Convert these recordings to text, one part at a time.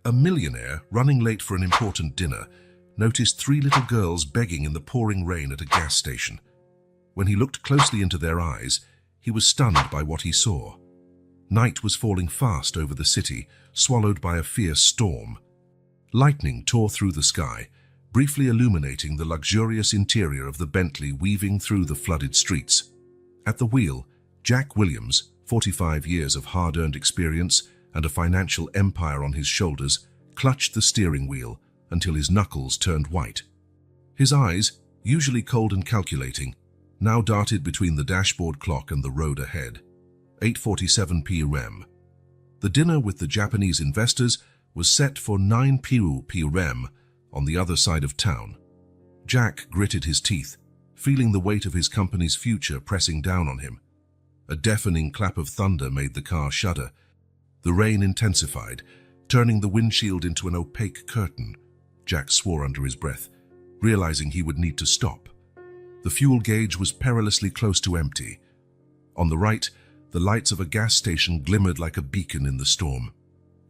A millionaire, running late for an important dinner, noticed three little girls begging in the pouring rain at a gas station. When he looked closely into their eyes, he was stunned by what he saw. Night was falling fast over the city, swallowed by a fierce storm. Lightning tore through the sky, briefly illuminating the luxurious interior of the Bentley weaving through the flooded streets. At the wheel, Jack Williams, 45 years of hard-earned experience and a financial empire on his shoulders, clutched the steering wheel until his knuckles turned white. His eyes, usually cold and calculating, now darted between the dashboard clock and the road ahead. 8:47 p.m. The dinner with the Japanese investors was set for 9 p.m. on the other side of town. Jack gritted his teeth, feeling the weight of his company's future pressing down on him. A deafening clap of thunder made the car shudder. The rain intensified, turning the windshield into an opaque curtain. Jack swore under his breath, realizing he would need to stop. The fuel gauge was perilously close to empty. On the right, the lights of a gas station glimmered like a beacon in the storm.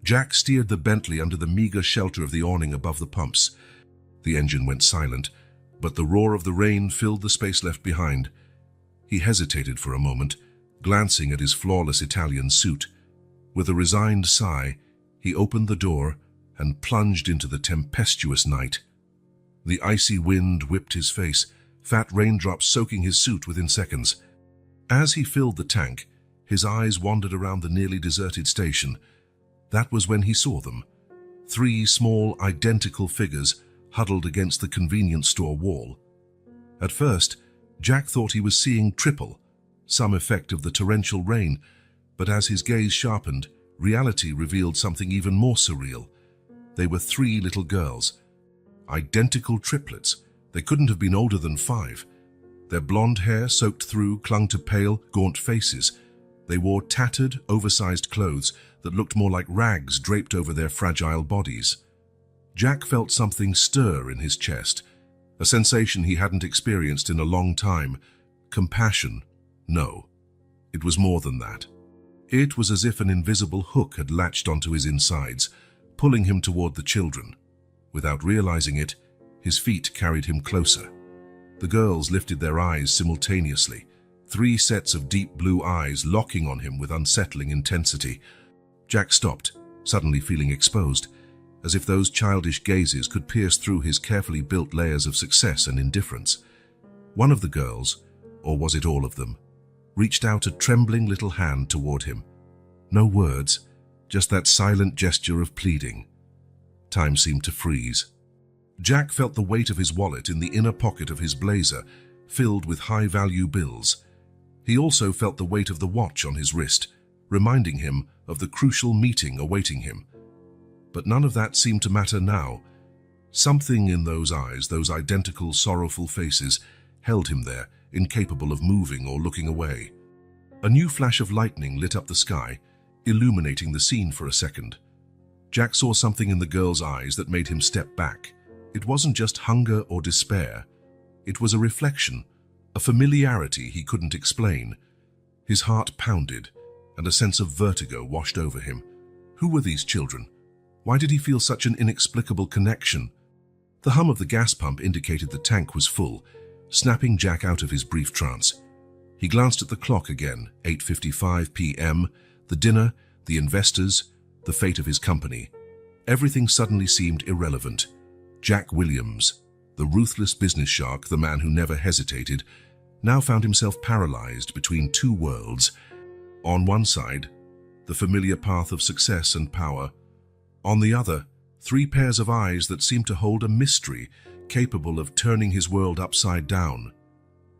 Jack steered the Bentley under the meager shelter of the awning above the pumps. The engine went silent, but the roar of the rain filled the space left behind. He hesitated for a moment, glancing at his flawless Italian suit. With a resigned sigh, he opened the door and plunged into the tempestuous night. The icy wind whipped his face, fat raindrops soaking his suit within seconds. As he filled the tank, his eyes wandered around the nearly deserted station. That was when he saw them. Three small, identical figures huddled against the convenience store wall. At first, Jack thought he was seeing triple, some effect of the torrential rain, but as his gaze sharpened, reality revealed something even more surreal. They were three little girls. Identical triplets. They couldn't have been older than 5. Their blonde hair, soaked through, clung to pale, gaunt faces. They wore tattered, oversized clothes that looked more like rags draped over their fragile bodies. Jack felt something stir in his chest, a sensation he hadn't experienced in a long time. Compassion? No. It was more than that. It was as if an invisible hook had latched onto his insides, pulling him toward the children. Without realizing it, his feet carried him closer. The girls lifted their eyes simultaneously, 3 sets of deep blue eyes locking on him with unsettling intensity. Jack stopped, suddenly feeling exposed, as if those childish gazes could pierce through his carefully built layers of success and indifference. One of the girls, or was it all of them, reached out a trembling little hand toward him. No words, just that silent gesture of pleading. Time seemed to freeze. Jack felt the weight of his wallet in the inner pocket of his blazer, filled with high-value bills. He also felt the weight of the watch on his wrist, reminding him of the crucial meeting awaiting him. But none of that seemed to matter now. Something in those eyes, those identical sorrowful faces, held him there, incapable of moving or looking away. A new flash of lightning lit up the sky, illuminating the scene for a second. Jack saw something in the girl's eyes that made him step back. It wasn't just hunger or despair. It was a reflection, a familiarity he couldn't explain. His heart pounded, and a sense of vertigo washed over him. Who were these children? Why did he feel such an inexplicable connection? The hum of the gas pump indicated the tank was full, snapping Jack out of his brief trance. He glanced at the clock again, 8:55 p.m., the dinner, the investors, the fate of his company. Everything suddenly seemed irrelevant. Jack Williams, the ruthless business shark, the man who never hesitated, now found himself paralyzed between 2 worlds. On one side, the familiar path of success and power. On the other, 3 pairs of eyes that seemed to hold a mystery capable of turning his world upside down.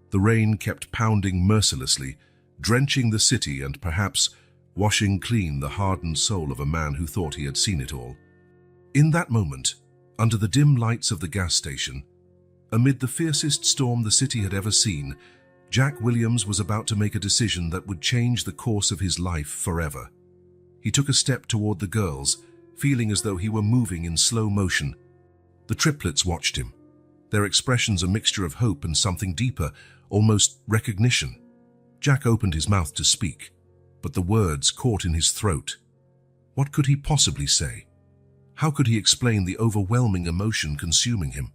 The rain kept pounding mercilessly, drenching the city and perhaps washing clean the hardened soul of a man who thought he had seen it all. In that moment, under the dim lights of the gas station, amid the fiercest storm the city had ever seen, Jack Williams was about to make a decision that would change the course of his life forever. He took a step toward the girls, feeling as though he were moving in slow motion. The triplets watched him, their expressions a mixture of hope and something deeper, almost recognition. Jack opened his mouth to speak, but the words caught in his throat. What could he possibly say? How could he explain the overwhelming emotion consuming him?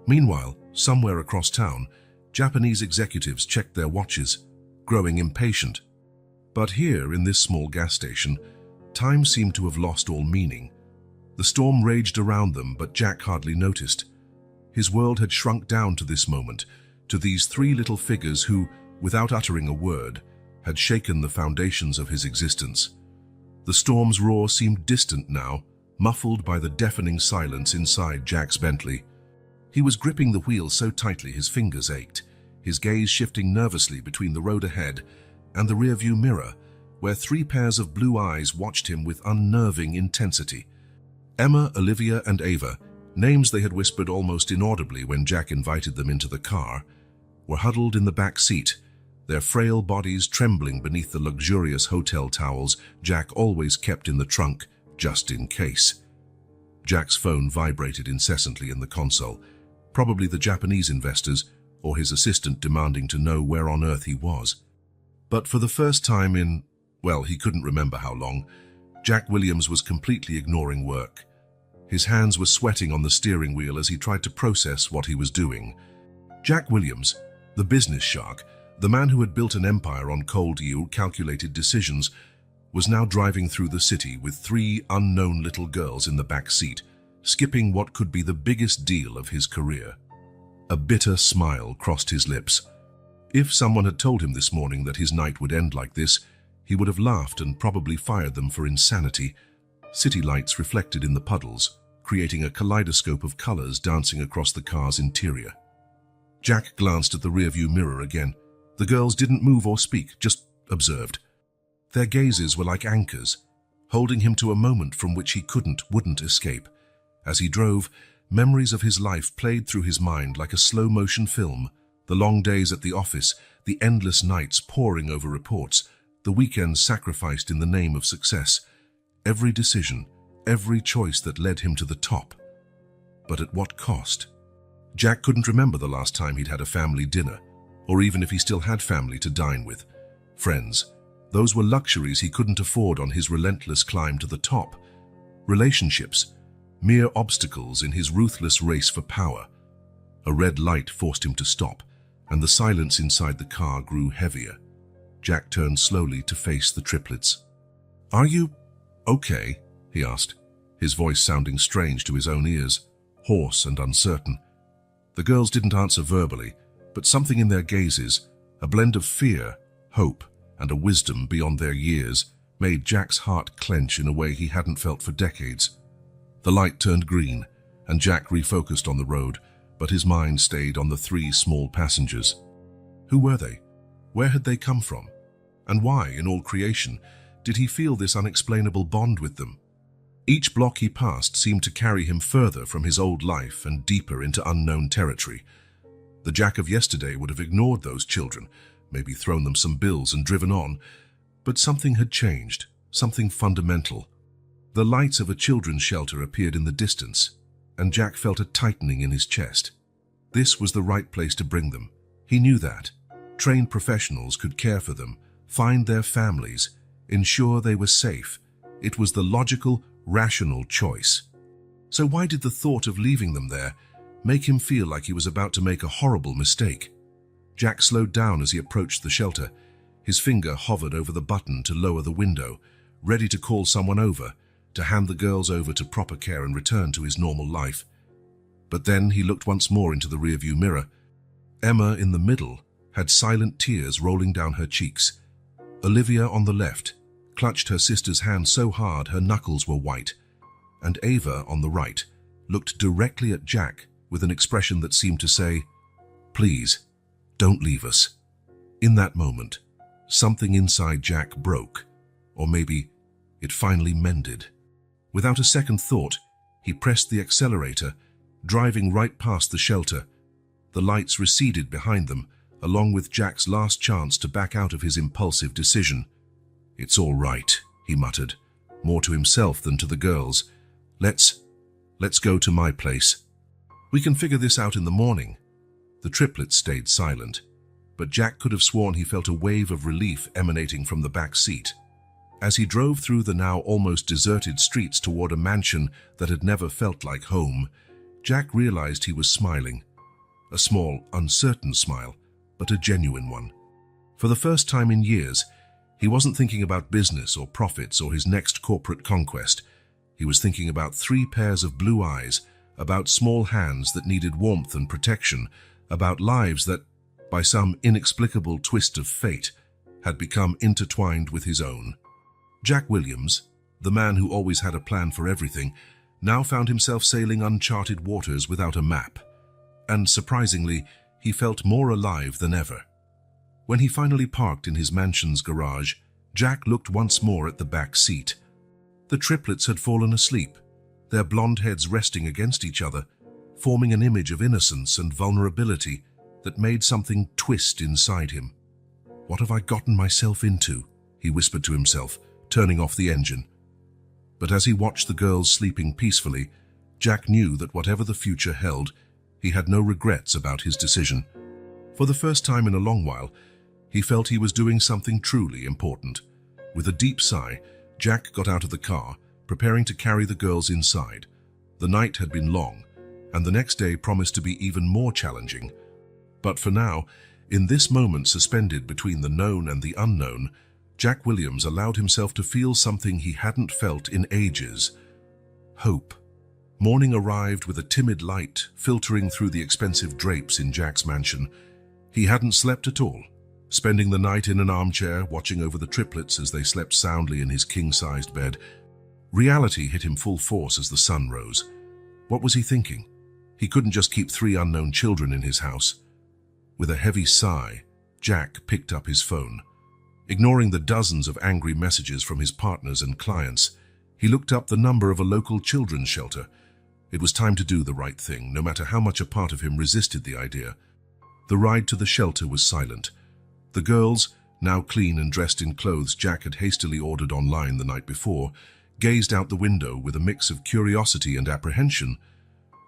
Meanwhile, somewhere across town, Japanese executives checked their watches, growing impatient. But here, in this small gas station, time seemed to have lost all meaning. The storm raged around them, but Jack hardly noticed. His world had shrunk down to this moment, to these three little figures who, without uttering a word, had shaken the foundations of his existence. The storm's roar seemed distant now, muffled by the deafening silence inside Jack's Bentley. He was gripping the wheel so tightly his fingers ached, his gaze shifting nervously between the road ahead and the rearview mirror, where three pairs of blue eyes watched him with unnerving intensity. Emma, Olivia, and Ava, names they had whispered almost inaudibly when Jack invited them into the car, were huddled in the back seat, their frail bodies trembling beneath the luxurious hotel towels Jack always kept in the trunk, just in case. Jack's phone vibrated incessantly in the console, probably the Japanese investors or his assistant demanding to know where on earth he was. But for the first time in, well, he couldn't remember how long, Jack Williams was completely ignoring work. His hands were sweating on the steering wheel as he tried to process what he was doing. Jack Williams, the business shark, the man who had built an empire on cold, calculated decisions, was now driving through the city with three unknown little girls in the back seat, skipping what could be the biggest deal of his career. A bitter smile crossed his lips. If someone had told him this morning that his night would end like this, he would have laughed and probably fired them for insanity. City lights reflected in the puddles, creating a kaleidoscope of colors dancing across the car's interior. Jack glanced at the rearview mirror again. The girls didn't move or speak, just observed. Their gazes were like anchors, holding him to a moment from which he wouldn't escape. As he drove, memories of his life played through his mind like a slow-motion film. The long days at the office, the endless nights poring over reports, the weekends sacrificed in the name of success. Every decision, every choice that led him to the top. But at what cost? Jack couldn't remember the last time he'd had a family dinner, or even if he still had family to dine with. Friends, those were luxuries he couldn't afford on his relentless climb to the top. Relationships, mere obstacles in his ruthless race for power. A red light forced him to stop, and the silence inside the car grew heavier. Jack turned slowly to face the triplets. "Are you okay?" he asked, his voice sounding strange to his own ears, hoarse and uncertain. The girls didn't answer verbally, but something in their gazes, a blend of fear, hope, and a wisdom beyond their years, made Jack's heart clench in a way he hadn't felt for decades. The light turned green, and Jack refocused on the road, but his mind stayed on the three small passengers. Who were they? Where had they come from? And why, in all creation, did he feel this unexplainable bond with them? Each block he passed seemed to carry him further from his old life and deeper into unknown territory. The Jack of yesterday would have ignored those children, maybe thrown them some bills and driven on, but something had changed, something fundamental. The lights of a children's shelter appeared in the distance, and Jack felt a tightening in his chest. This was the right place to bring them. He knew that. Trained professionals could care for them, find their families, ensure they were safe. It was the logical, rational choice. So why did the thought of leaving them there make him feel like he was about to make a horrible mistake? Jack slowed down as he approached the shelter. His finger hovered over the button to lower the window, ready to call someone over, to hand the girls over to proper care and return to his normal life. But then he looked once more into the rearview mirror. Emma, in the middle, had silent tears rolling down her cheeks. Olivia, on the left, clutched her sister's hand so hard her knuckles were white, and Ava, on the right, looked directly at Jack with an expression that seemed to say, "Please, don't leave us." In that moment, something inside Jack broke, or maybe it finally mended. Without a second thought, he pressed the accelerator, driving right past the shelter. The lights receded behind them, along with Jack's last chance to back out of his impulsive decision. "It's all right," he muttered, more to himself than to the girls. Let's go to my place. We can figure this out in the morning." The triplets stayed silent, but Jack could have sworn he felt a wave of relief emanating from the back seat. As he drove through the now almost deserted streets toward a mansion that had never felt like home, Jack realized he was smiling. A small, uncertain smile, but a genuine one. For the first time in years, he wasn't thinking about business or profits or his next corporate conquest. He was thinking about 3 pairs of blue eyes, about small hands that needed warmth and protection, about lives that, by some inexplicable twist of fate, had become intertwined with his own. Jack Williams, the man who always had a plan for everything, now found himself sailing uncharted waters without a map. And surprisingly, he felt more alive than ever. When he finally parked in his mansion's garage, Jack looked once more at the back seat. The triplets had fallen asleep, their blonde heads resting against each other, forming an image of innocence and vulnerability that made something twist inside him. "What have I gotten myself into?" he whispered to himself, turning off the engine. But as he watched the girls sleeping peacefully, Jack knew that whatever the future held, he had no regrets about his decision. For the first time in a long while, he felt he was doing something truly important. With a deep sigh, Jack got out of the car, preparing to carry the girls inside. The night had been long, and the next day promised to be even more challenging. But for now, in this moment suspended between the known and the unknown, Jack Williams allowed himself to feel something he hadn't felt in ages: hope. Morning arrived with a timid light filtering through the expensive drapes in Jack's mansion. He hadn't slept at all, spending the night in an armchair watching over the triplets as they slept soundly in his king-sized bed. Reality hit him full force as the sun rose. What was he thinking? He couldn't just keep 3 unknown children in his house. With a heavy sigh, Jack picked up his phone. Ignoring the dozens of angry messages from his partners and clients, he looked up the number of a local children's shelter. It was time to do the right thing, no matter how much a part of him resisted the idea. The ride to the shelter was silent. The girls, now clean and dressed in clothes Jack had hastily ordered online the night before, gazed out the window with a mix of curiosity and apprehension.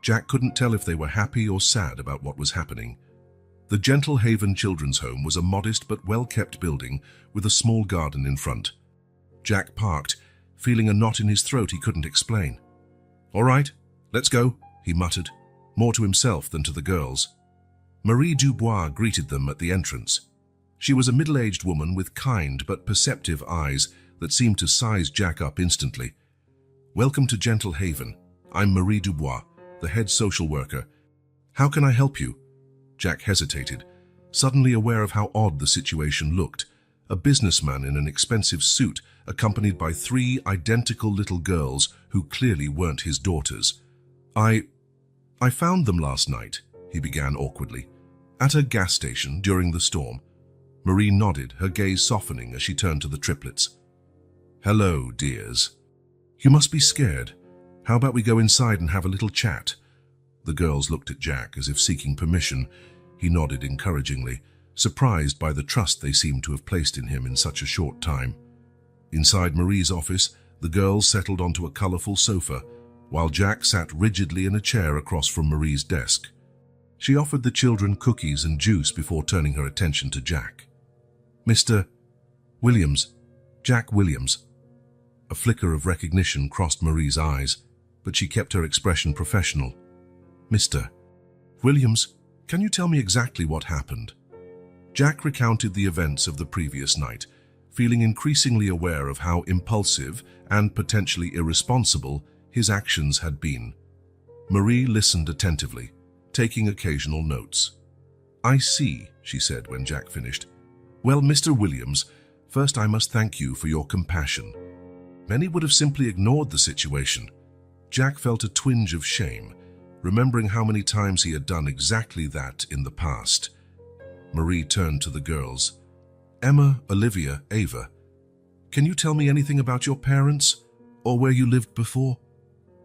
Jack couldn't tell if they were happy or sad about what was happening. The Gentle Haven Children's Home was a modest but well-kept building with a small garden in front. Jack parked, feeling a knot in his throat he couldn't explain. "All right, let's go," he muttered, more to himself than to the girls. Marie Dubois greeted them at the entrance. She was a middle-aged woman with kind but perceptive eyes that seemed to size Jack up instantly. "Welcome to Gentle Haven. I'm Marie Dubois, the head social worker. How can I help you?" Jack hesitated, suddenly aware of how odd the situation looked. A businessman in an expensive suit, accompanied by 3 identical little girls who clearly weren't his daughters. I found them last night," he began awkwardly. "At a gas station during the storm." Marie nodded, her gaze softening as she turned to the triplets. "Hello, dears. You must be scared. How about we go inside and have a little chat?" The girls looked at Jack as if seeking permission. He nodded encouragingly, surprised by the trust they seemed to have placed in him in such a short time. Inside Marie's office, the girls settled onto a colorful sofa, while Jack sat rigidly in a chair across from Marie's desk. She offered the children cookies and juice before turning her attention to Jack. "Mr. Williams, Jack Williams." A flicker of recognition crossed Marie's eyes, but she kept her expression professional. "Mr. Williams, can you tell me exactly what happened?" Jack recounted the events of the previous night, feeling increasingly aware of how impulsive and potentially irresponsible his actions had been. Marie listened attentively, taking occasional notes. "I see," she said when Jack finished. "Well, Mr. Williams, first I must thank you for your compassion. Many would have simply ignored the situation." Jack felt a twinge of shame, remembering how many times he had done exactly that in the past. Marie turned to the girls. "Emma, Olivia, Ava, can you tell me anything about your parents, or where you lived before?"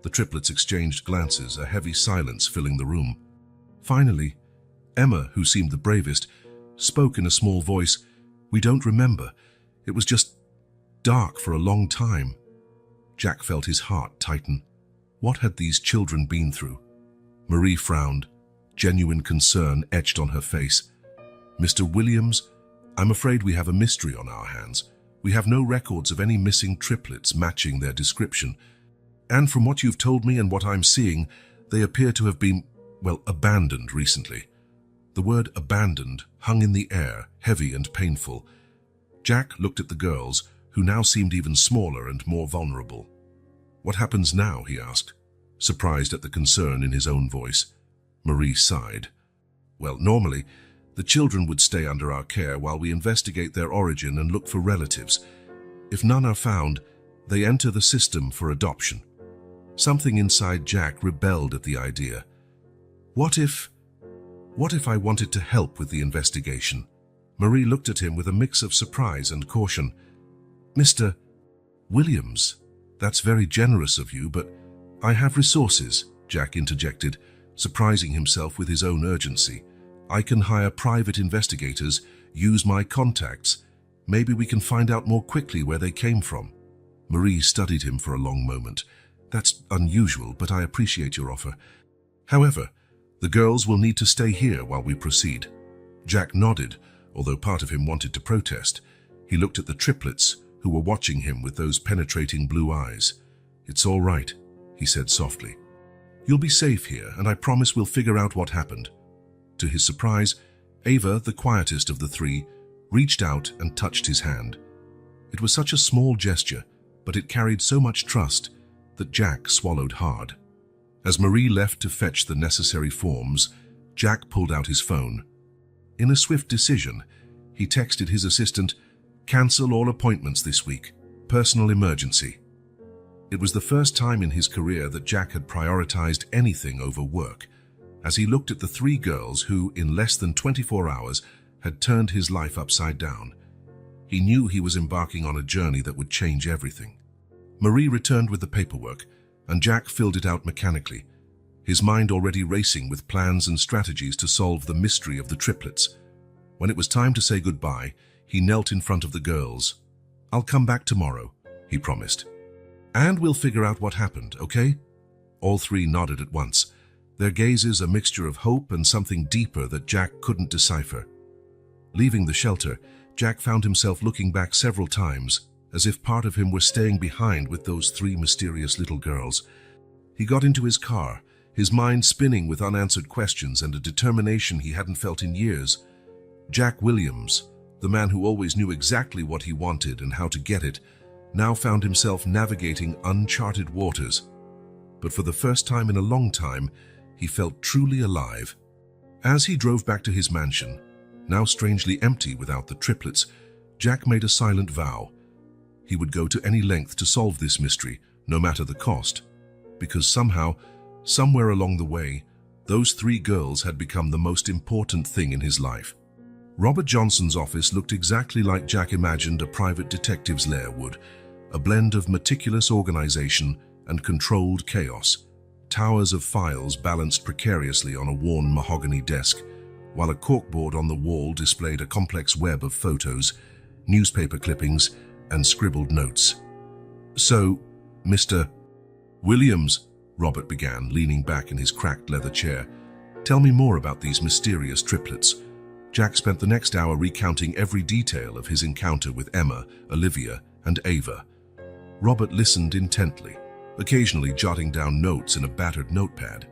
The triplets exchanged glances, a heavy silence filling the room. Finally, Emma, who seemed the bravest, spoke in a small voice. "We don't remember. It was just dark for a long time." Jack felt his heart tighten. What had these children been through? Marie frowned, genuine concern etched on her face. "Mr. Williams, I'm afraid we have a mystery on our hands. We have no records of any missing triplets matching their description. And from what you've told me and what I'm seeing, they appear to have been, well, abandoned recently. The word abandoned hung in the air, heavy and painful. Jack looked at the girls, who now seemed even smaller and more vulnerable. "What happens now?" he asked, surprised at the concern in his own voice. Marie sighed. "Well, normally, the children would stay under our care while we investigate their origin and look for relatives. If none are found, they enter the system for adoption." Something inside Jack rebelled at the idea. What if I wanted to help with the investigation? Marie looked at him with a mix of surprise and caution. "Mr. Williams, that's very generous of you, but I have resources," Jack interjected, surprising himself with his own urgency. "I can hire private investigators, use my contacts. Maybe we can find out more quickly where they came from." Marie studied him for a long moment. "That's unusual, but I appreciate your offer. However, the girls will need to stay here while we proceed." Jack nodded, although part of him wanted to protest. He looked at the triplets, who were watching him with those penetrating blue eyes. "It's all right," he said softly. "You'll be safe here, and I promise we'll figure out what happened." To his surprise, Ava, the quietest of the three, reached out and touched his hand. It was such a small gesture, but it carried so much trust that Jack swallowed hard. As Marie left to fetch the necessary forms, Jack pulled out his phone. In a swift decision, he texted his assistant, "Cancel all appointments this week. Personal emergency." It was the first time in his career that Jack had prioritized anything over work, as he looked at the three girls who, in less than 24 hours, had turned his life upside down. He knew he was embarking on a journey that would change everything. Marie returned with the paperwork, and Jack filled it out mechanically, his mind already racing with plans and strategies to solve the mystery of the triplets. When it was time to say goodbye, he knelt in front of the girls. "I'll come back tomorrow," he promised. "And we'll figure out what happened, okay?" All three nodded at once, their gazes a mixture of hope and something deeper that Jack couldn't decipher. Leaving the shelter, Jack found himself looking back several times, as if part of him were staying behind with those three mysterious little girls. He got into his car, his mind spinning with unanswered questions and a determination he hadn't felt in years. Jack Williams, the man who always knew exactly what he wanted and how to get it, now found himself navigating uncharted waters. But for the first time in a long time, he felt truly alive. As he drove back to his mansion, now strangely empty without the triplets, Jack made a silent vow. He would go to any length to solve this mystery, no matter the cost, because somehow, somewhere along the way, those three girls had become the most important thing in his life. Robert Johnson's office looked exactly like Jack imagined a private detective's lair would, a blend of meticulous organization and controlled chaos. Towers of files balanced precariously on a worn mahogany desk, while a corkboard on the wall displayed a complex web of photos, newspaper clippings, and scribbled notes. "So, Mr. Williams," Robert began, leaning back in his cracked leather chair, "tell me more about these mysterious triplets." Jack spent the next hour recounting every detail of his encounter with Emma, Olivia, and Ava. Robert listened intently, occasionally jotting down notes in a battered notepad.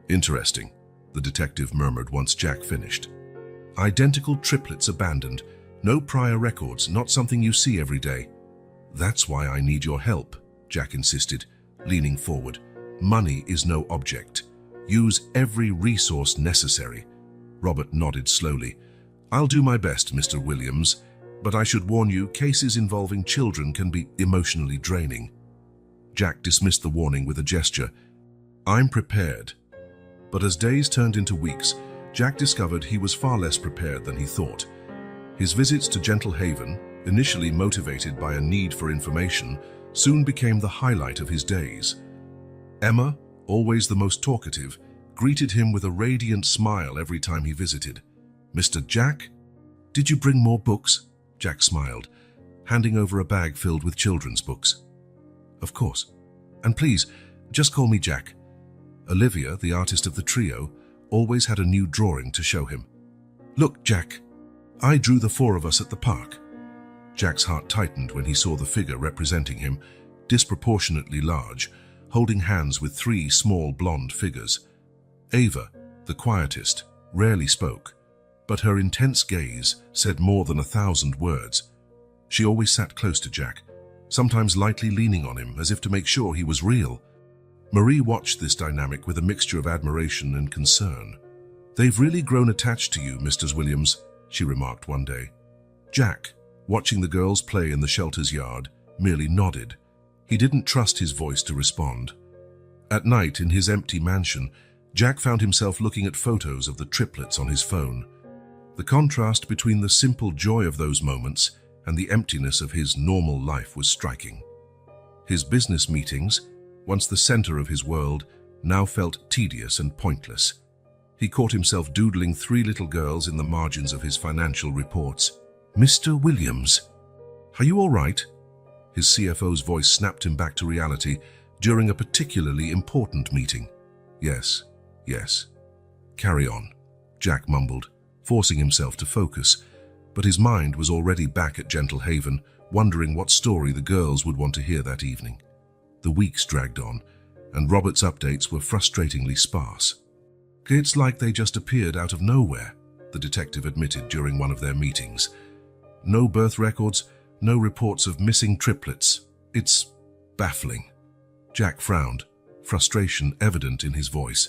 "Interesting," the detective murmured once Jack finished. "Identical triplets abandoned. No prior records, not something you see every day." "That's why I need your help," Jack insisted, leaning forward. "Money is no object. Use every resource necessary." Robert nodded slowly. "I'll do my best, Mr. Williams, but I should warn you, cases involving children can be emotionally draining." Jack dismissed the warning with a gesture. "I'm prepared." But as days turned into weeks, Jack discovered he was far less prepared than he thought. His visits to Gentle Haven, initially motivated by a need for information, soon became the highlight of his days. Emma, always the most talkative, greeted him with a radiant smile every time he visited. "Mr. Jack? Did you bring more books?" Jack smiled, handing over a bag filled with children's books. "Of course. And please, just call me Jack." Olivia, the artist of the trio, always had a new drawing to show him. "Look, Jack, I drew the four of us at the park." Jack's heart tightened when he saw the figure representing him, disproportionately large, holding hands with three small blonde figures. Ava, the quietest, rarely spoke, but her intense gaze said more than 1,000 words. She always sat close to Jack, sometimes lightly leaning on him as if to make sure he was real. Marie watched this dynamic with a mixture of admiration and concern. "They've really grown attached to you, Mr. Williams," she remarked one day. Jack, watching the girls play in the shelter's yard, merely nodded. He didn't trust his voice to respond. At night, in his empty mansion, Jack found himself looking at photos of the triplets on his phone. The contrast between the simple joy of those moments and the emptiness of his normal life was striking. His business meetings, once the center of his world, now felt tedious and pointless. He caught himself doodling three little girls in the margins of his financial reports. "Mr. Williams, are you all right?" His CFO's voice snapped him back to reality during a particularly important meeting. "Yes, yes. Carry on," Jack mumbled, forcing himself to focus, but his mind was already back at Gentle Haven, wondering what story the girls would want to hear that evening. The weeks dragged on, and Robert's updates were frustratingly sparse. "It's like they just appeared out of nowhere," the detective admitted during one of their meetings. "No birth records, no reports of missing triplets. It's baffling." Jack frowned, frustration evident in his voice.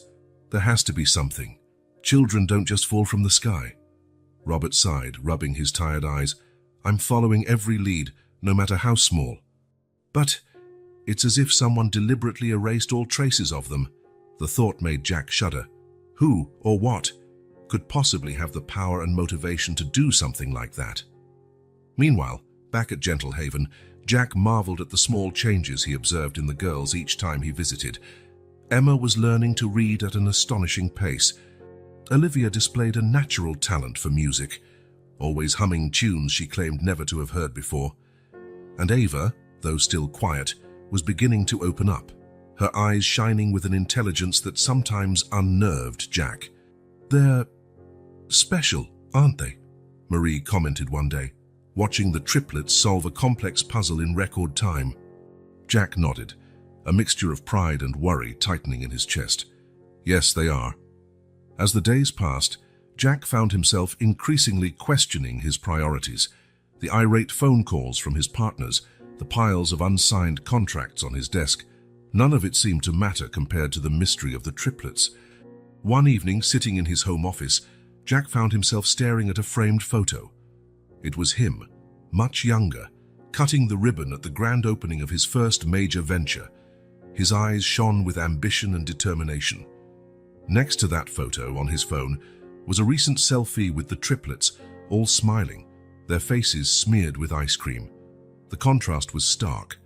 "There has to be something. Children don't just fall from the sky." Robert sighed, rubbing his tired eyes. "I'm following every lead, no matter how small. But it's as if someone deliberately erased all traces of them." The thought made Jack shudder. Who, or what, could possibly have the power and motivation to do something like that? Meanwhile, back at Gentle Haven, Jack marveled at the small changes he observed in the girls each time he visited. Emma was learning to read at an astonishing pace. Olivia displayed a natural talent for music, always humming tunes she claimed never to have heard before. And Ava, though still quiet, was beginning to open up, her eyes shining with an intelligence that sometimes unnerved Jack. "They're special, aren't they?" Marie commented one day, watching the triplets solve a complex puzzle in record time. Jack nodded, a mixture of pride and worry tightening in his chest. "Yes, they are." As the days passed, Jack found himself increasingly questioning his priorities. The irate phone calls from his partners, the piles of unsigned contracts on his desk, none of it seemed to matter compared to the mystery of the triplets. One evening, sitting in his home office, Jack found himself staring at a framed photo. It was him, much younger, cutting the ribbon at the grand opening of his first major venture. His eyes shone with ambition and determination. Next to that photo on his phone was a recent selfie with the triplets, all smiling, their faces smeared with ice cream. The contrast was stark.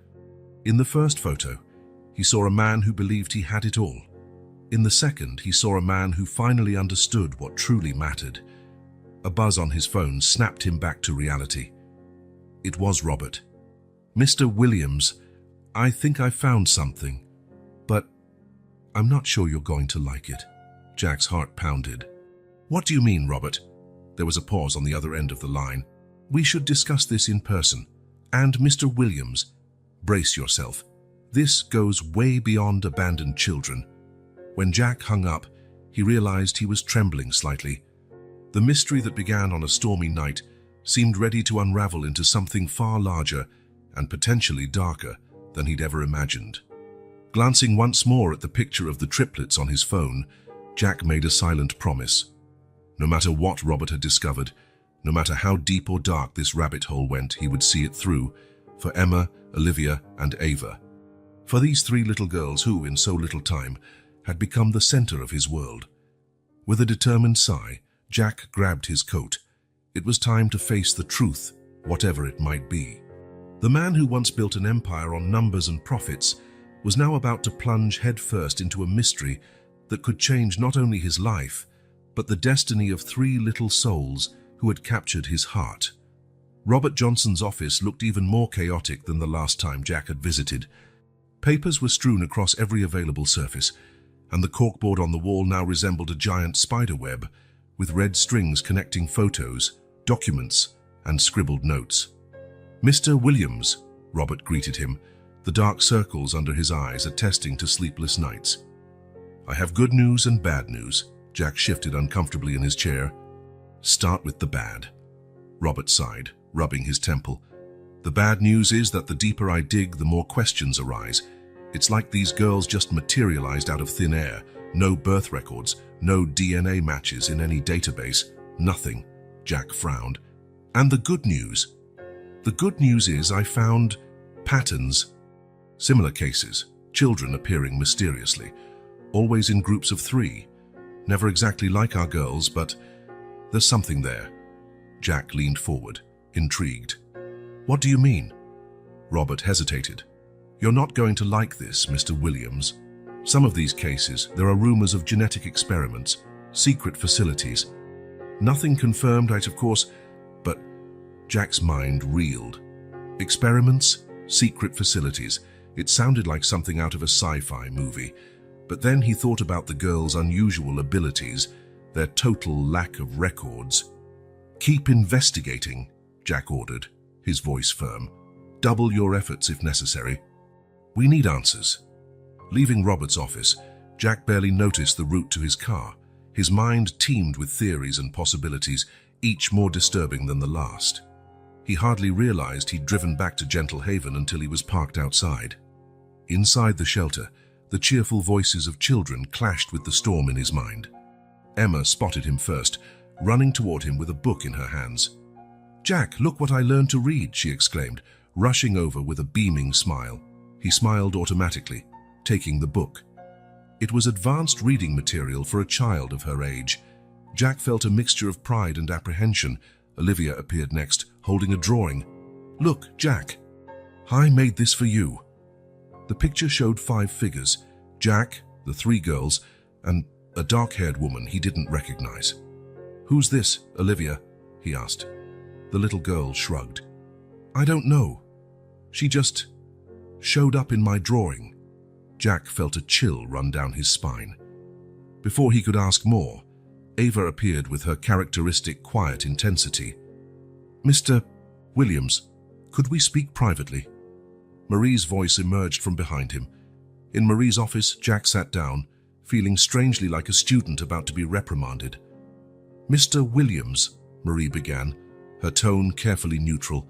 In the first photo, he saw a man who believed he had it all. In the second, he saw a man who finally understood what truly mattered. A buzz on his phone snapped him back to reality. It was Robert. "Mr. Williams, I think I found something, but I'm not sure you're going to like it." Jack's heart pounded. "What do you mean, Robert?" There was a pause on the other end of the line. "We should discuss this in person. And Mr. Williams, brace yourself. This goes way beyond abandoned children." When Jack hung up, he realized he was trembling slightly. The mystery that began on a stormy night seemed ready to unravel into something far larger and potentially darker than he'd ever imagined. Glancing once more at the picture of the triplets on his phone, Jack made a silent promise. No matter what Robert had discovered, no matter how deep or dark this rabbit hole went, he would see it through, for Emma, Olivia, and Ava. For these three little girls who, in so little time, had become the center of his world. With a determined sigh, Jack grabbed his coat. It was time to face the truth, whatever it might be. The man who once built an empire on numbers and profits was now about to plunge headfirst into a mystery that could change not only his life, but the destiny of three little souls who had captured his heart. Robert Johnson's office looked even more chaotic than the last time Jack had visited. Papers were strewn across every available surface, and the corkboard on the wall now resembled a giant spider web, with red strings connecting photos, documents, and scribbled notes. "Mr. Williams," Robert greeted him, the dark circles under his eyes attesting to sleepless nights. "I have good news and bad news." Jack shifted uncomfortably in his chair. "Start with the bad." Robert sighed, rubbing his temple. "The bad news is that the deeper I dig, the more questions arise. It's like these girls just materialized out of thin air. No birth records, no DNA matches in any database, nothing." Jack frowned. "And the good news? The good news is I found patterns. Similar cases, children appearing mysteriously, always in groups of 3. Never exactly like our girls, but there's something there." Jack leaned forward, intrigued. "What do you mean?" Robert hesitated. "You're not going to like this, Mr. Williams. Some of these cases, there are rumors of genetic experiments, secret facilities. Nothing confirmed, right, of course, but..." Jack's mind reeled. Experiments, secret facilities. It sounded like something out of a sci-fi movie. But then he thought about the girls' unusual abilities, their total lack of records. "Keep investigating," Jack ordered, his voice firm. "Double your efforts if necessary. We need answers." Leaving Robert's office, Jack barely noticed the route to his car. His mind teemed with theories and possibilities, each more disturbing than the last. He hardly realized he'd driven back to Gentle Haven until he was parked outside. Inside the shelter, the cheerful voices of children clashed with the storm in his mind. Emma spotted him first, running toward him with a book in her hands. "Jack, look what I learned to read," she exclaimed, rushing over with a beaming smile. He smiled automatically, taking the book. It was advanced reading material for a child of her age. Jack felt a mixture of pride and apprehension. Olivia appeared next, holding a drawing. "Look, Jack. I made this for you." The picture showed 5 figures: Jack, the 3 girls, and a dark-haired woman he didn't recognize. "Who's this, Olivia?" he asked. The little girl shrugged. "I don't know. She just showed up in my drawing." Jack felt a chill run down his spine. Before he could ask more, Ava appeared with her characteristic quiet intensity. "Mr. Williams, could we speak privately?" Marie's voice emerged from behind him. In Marie's office, Jack sat down, feeling strangely like a student about to be reprimanded. "Mr. Williams," Marie began, her tone carefully neutral,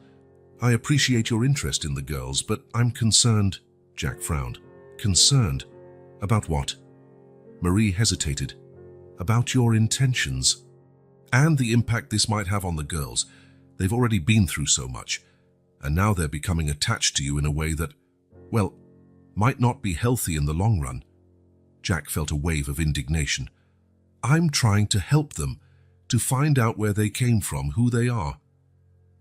"I appreciate your interest in the girls, but I'm concerned." Jack frowned. "Concerned? About what?" Marie hesitated. "About your intentions. And the impact this might have on the girls. They've already been through so much, and now they're becoming attached to you in a way that, well, might not be healthy in the long run." Jack felt a wave of indignation. "I'm trying to help them, to find out where they came from, who they are."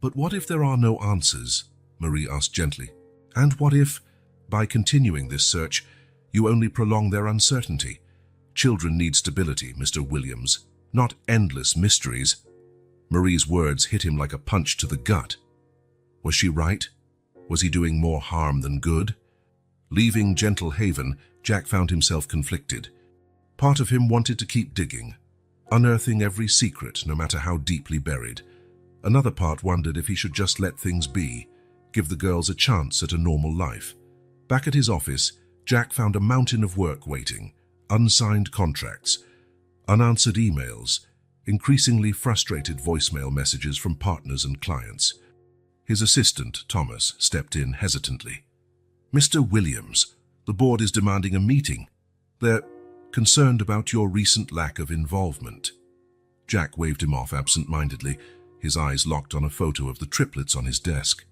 "But what if there are no answers?" Marie asked gently. "And what if, by continuing this search, you only prolong their uncertainty? Children need stability, Mr. Williams, not endless mysteries." Marie's words hit him like a punch to the gut. Was she right? Was he doing more harm than good? Leaving Gentle Haven, Jack found himself conflicted. Part of him wanted to keep digging, unearthing every secret, no matter how deeply buried. Another part wondered if he should just let things be, give the girls a chance at a normal life. Back at his office, Jack found a mountain of work waiting: unsigned contracts, unanswered emails, increasingly frustrated voicemail messages from partners and clients. His assistant, Thomas, stepped in hesitantly. "Mr. Williams, the board is demanding a meeting. They're concerned about your recent lack of involvement." Jack waved him off absent-mindedly, his eyes locked on a photo of the triplets on his desk.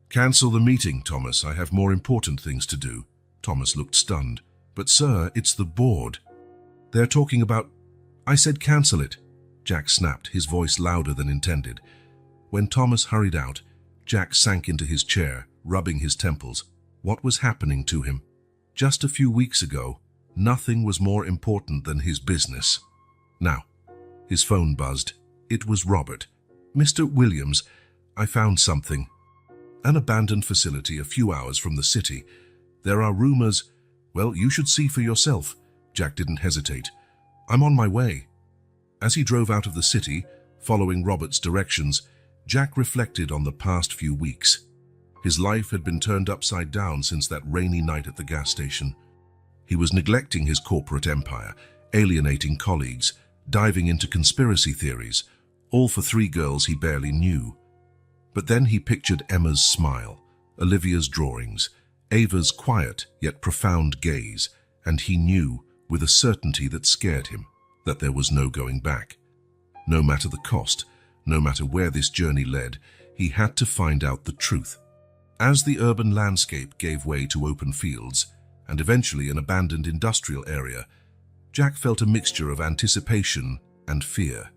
"Cancel the meeting, Thomas. I have more important things to do." Thomas looked stunned. "But sir, it's the board. They're talking about..." "I said cancel it," Jack snapped, his voice louder than intended. When Thomas hurried out, Jack sank into his chair, rubbing his temples. What was happening to him? Just a few weeks ago, nothing was more important than his business. Now, his phone buzzed. It was Robert. "Mr. Williams, I found something. An abandoned facility a few hours from the city. There are rumors..." "Well, you should see for yourself." Jack didn't hesitate. "I'm on my way." As he drove out of the city, following Robert's directions, Jack reflected on the past few weeks. His life had been turned upside down since that rainy night at the gas station. He was neglecting his corporate empire, alienating colleagues, diving into conspiracy theories, all for three girls he barely knew. But then he pictured Emma's smile, Olivia's drawings, Ava's quiet yet profound gaze, and he knew, with a certainty that scared him, that there was no going back. No matter the cost, no matter where this journey led, he had to find out the truth. As the urban landscape gave way to open fields, and eventually an abandoned industrial area, Jack felt a mixture of anticipation and fear.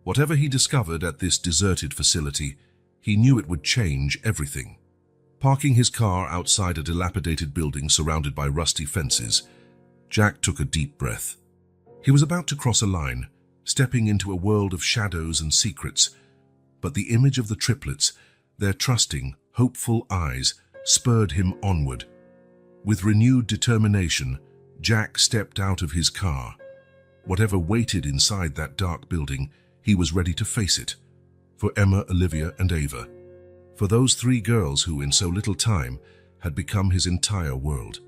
Whatever he discovered at this deserted facility, he knew it would change everything. Parking his car outside a dilapidated building surrounded by rusty fences, Jack took a deep breath. He was about to cross a line, stepping into a world of shadows and secrets, but the image of the triplets, their trusting, hopeful eyes, spurred him onward. With renewed determination, Jack stepped out of his car. Whatever waited inside that dark building, he was ready to face it. For Emma, Olivia, and Ava. For those three girls who, in so little time, had become his entire world.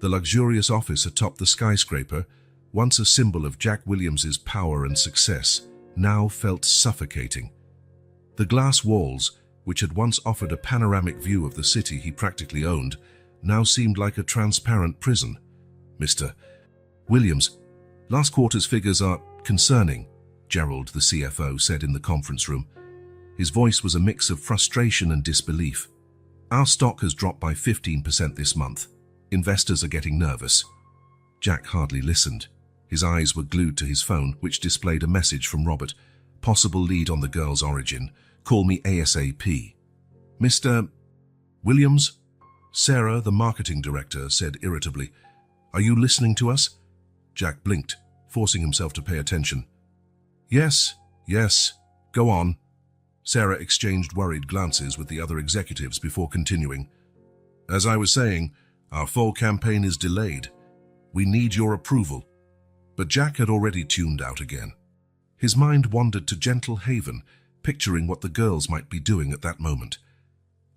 The luxurious office atop the skyscraper, once a symbol of Jack Williams's power and success, now felt suffocating. The glass walls, which had once offered a panoramic view of the city he practically owned, now seemed like a transparent prison. Mr. Williams, last quarter's figures are concerning, Gerald, the CFO, said in the conference room. His voice was a mix of frustration and disbelief. Our stock has dropped by 15% this month. Investors are getting nervous. Jack hardly listened. His eyes were glued to his phone, which displayed a message from Robert. Possible lead on the girl's origin. Call me ASAP. Mr. Williams? Sarah, the marketing director, said irritably. Are you listening to us? Jack blinked, forcing himself to pay attention. Yes, go on. Sarah exchanged worried glances with the other executives before continuing. As I was saying, our fall campaign is delayed. We need your approval. But Jack had already tuned out again. His mind wandered to Gentle Haven, picturing what the girls might be doing at that moment.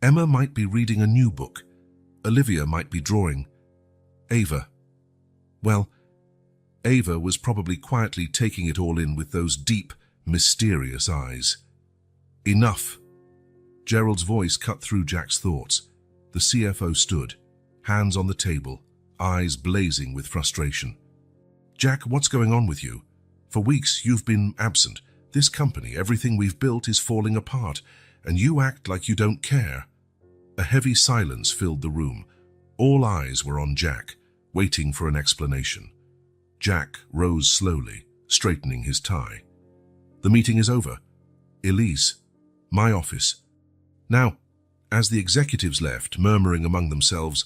Emma might be reading a new book. Olivia might be drawing. Ava. Well, Ava was probably quietly taking it all in with those deep, mysterious eyes. Enough. Gerald's voice cut through Jack's thoughts. The CFO stood, hands on the table, eyes blazing with frustration. Jack, what's going on with you? For weeks you've been absent. This company, everything we've built is falling apart, and you act like you don't care. A heavy silence filled the room. All eyes were on Jack, waiting for an explanation. Jack rose slowly, straightening his tie. The meeting is over. Elise, my office. Now, as the executives left, murmuring among themselves,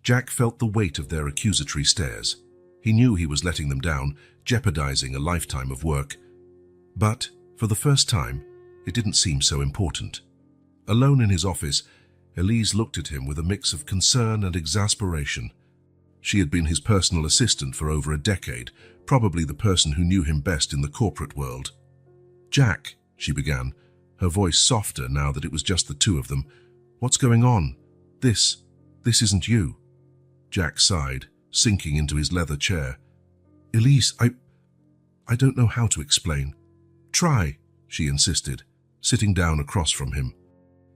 Jack felt the weight of their accusatory stares. He knew he was letting them down, jeopardizing a lifetime of work. But, for the first time, it didn't seem so important. Alone in his office, Elise looked at him with a mix of concern and exasperation. She had been his personal assistant for over a decade, probably the person who knew him best in the corporate world. Jack, she began, her voice softer now that it was just the two of them. What's going on? This isn't you. Jack sighed, sinking into his leather chair. Elise, I don't know how to explain. Try, she insisted, sitting down across from him.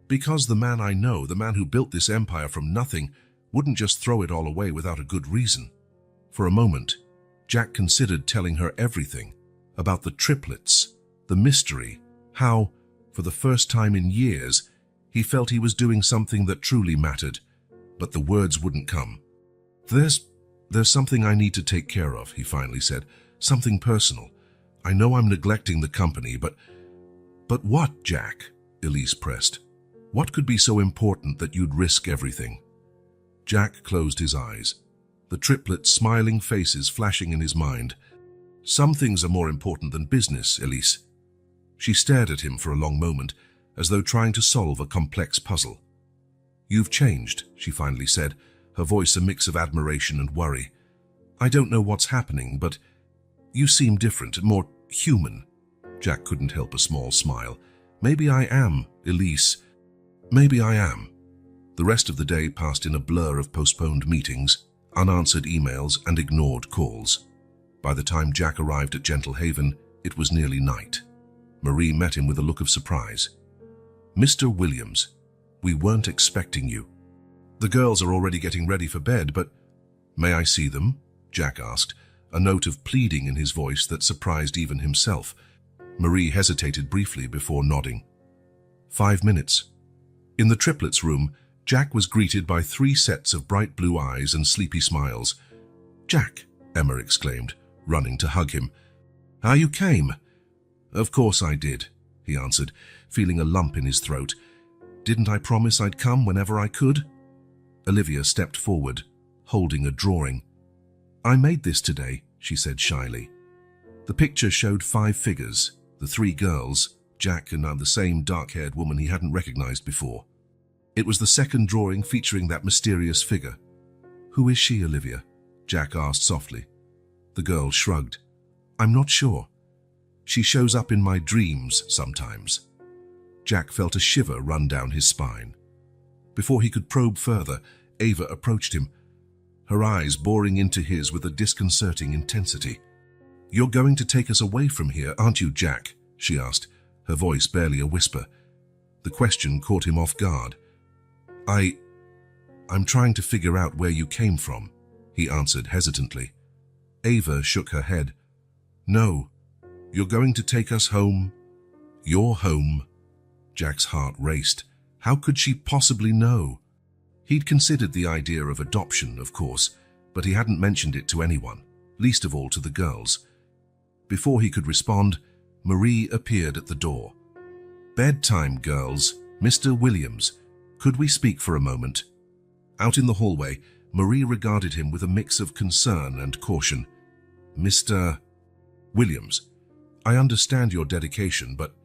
Because the man I know, the man who built this empire from nothing, wouldn't just throw it all away without a good reason. For a moment, Jack considered telling her everything about the triplets, the mystery, how, for the first time in years, he felt he was doing something that truly mattered, but the words wouldn't come. There's something I need to take care of, he finally said, something personal. I know I'm neglecting the company, but what, Jack? Elise pressed. What could be so important that you'd risk everything? Jack closed his eyes, the triplets' smiling faces flashing in his mind. Some things are more important than business, Elise. She stared at him for a long moment, as though trying to solve a complex puzzle. You've changed, she finally said, her voice a mix of admiration and worry. I don't know what's happening, but you seem different, more human. Jack couldn't help a small smile. Maybe I am, Elise. Maybe I am. The rest of the day passed in a blur of postponed meetings, unanswered emails, and ignored calls. By the time Jack arrived at Gentle Haven, it was nearly night. Marie met him with a look of surprise. "Mr. Williams, we weren't expecting you. The girls are already getting ready for bed, but—" "May I see them?" Jack asked, a note of pleading in his voice that surprised even himself. Marie hesitated briefly before nodding. 5 minutes. In the triplets' room, Jack was greeted by 3 sets of bright blue eyes and sleepy smiles. "Jack," Emma exclaimed, running to hug him. "Ah, you came?" "Of course I did," he answered, feeling a lump in his throat. "Didn't I promise I'd come whenever I could?" Olivia stepped forward, holding a drawing. "I made this today," she said shyly. The picture showed 5 figures, the 3 girls, Jack and now the same dark-haired woman he hadn't recognized before. It was the second drawing featuring that mysterious figure. "Who is she, Olivia?" Jack asked softly. The girl shrugged. "I'm not sure. She shows up in my dreams sometimes." Jack felt a shiver run down his spine. Before he could probe further, Ava approached him, her eyes boring into his with a disconcerting intensity. "You're going to take us away from here, aren't you, Jack?" she asked, her voice barely a whisper. The question caught him off guard. I'm trying to figure out where you came from," he answered hesitantly. Ava shook her head. "No, you're going to take us home." "Your home?" Jack's heart raced. How could she possibly know? He'd considered the idea of adoption, of course, but he hadn't mentioned it to anyone, least of all to the girls. Before he could respond, Marie appeared at the door. "Bedtime, girls. Mr. Williams, could we speak for a moment?" Out in the hallway, Marie regarded him with a mix of concern and caution. "Mr. Williams, I understand your dedication, but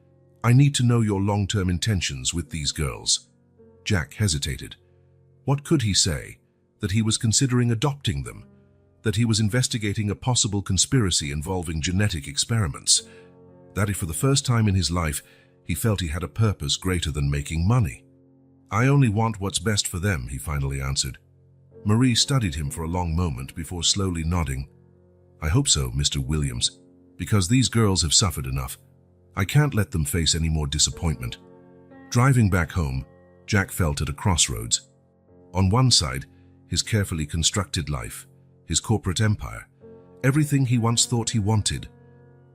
I need to know your long-term intentions with these girls." Jack hesitated. What could he say? That he was considering adopting them? That he was investigating a possible conspiracy involving genetic experiments? That if for the first time in his life he felt he had a purpose greater than making money? "I only want what's best for them," he finally answered. Marie studied him for a long moment before slowly nodding. "I hope so, Mr. Williams, because these girls have suffered enough. I can't let them face any more disappointment." Driving back home, Jack felt at a crossroads. On one side, his carefully constructed life, his corporate empire, everything he once thought he wanted.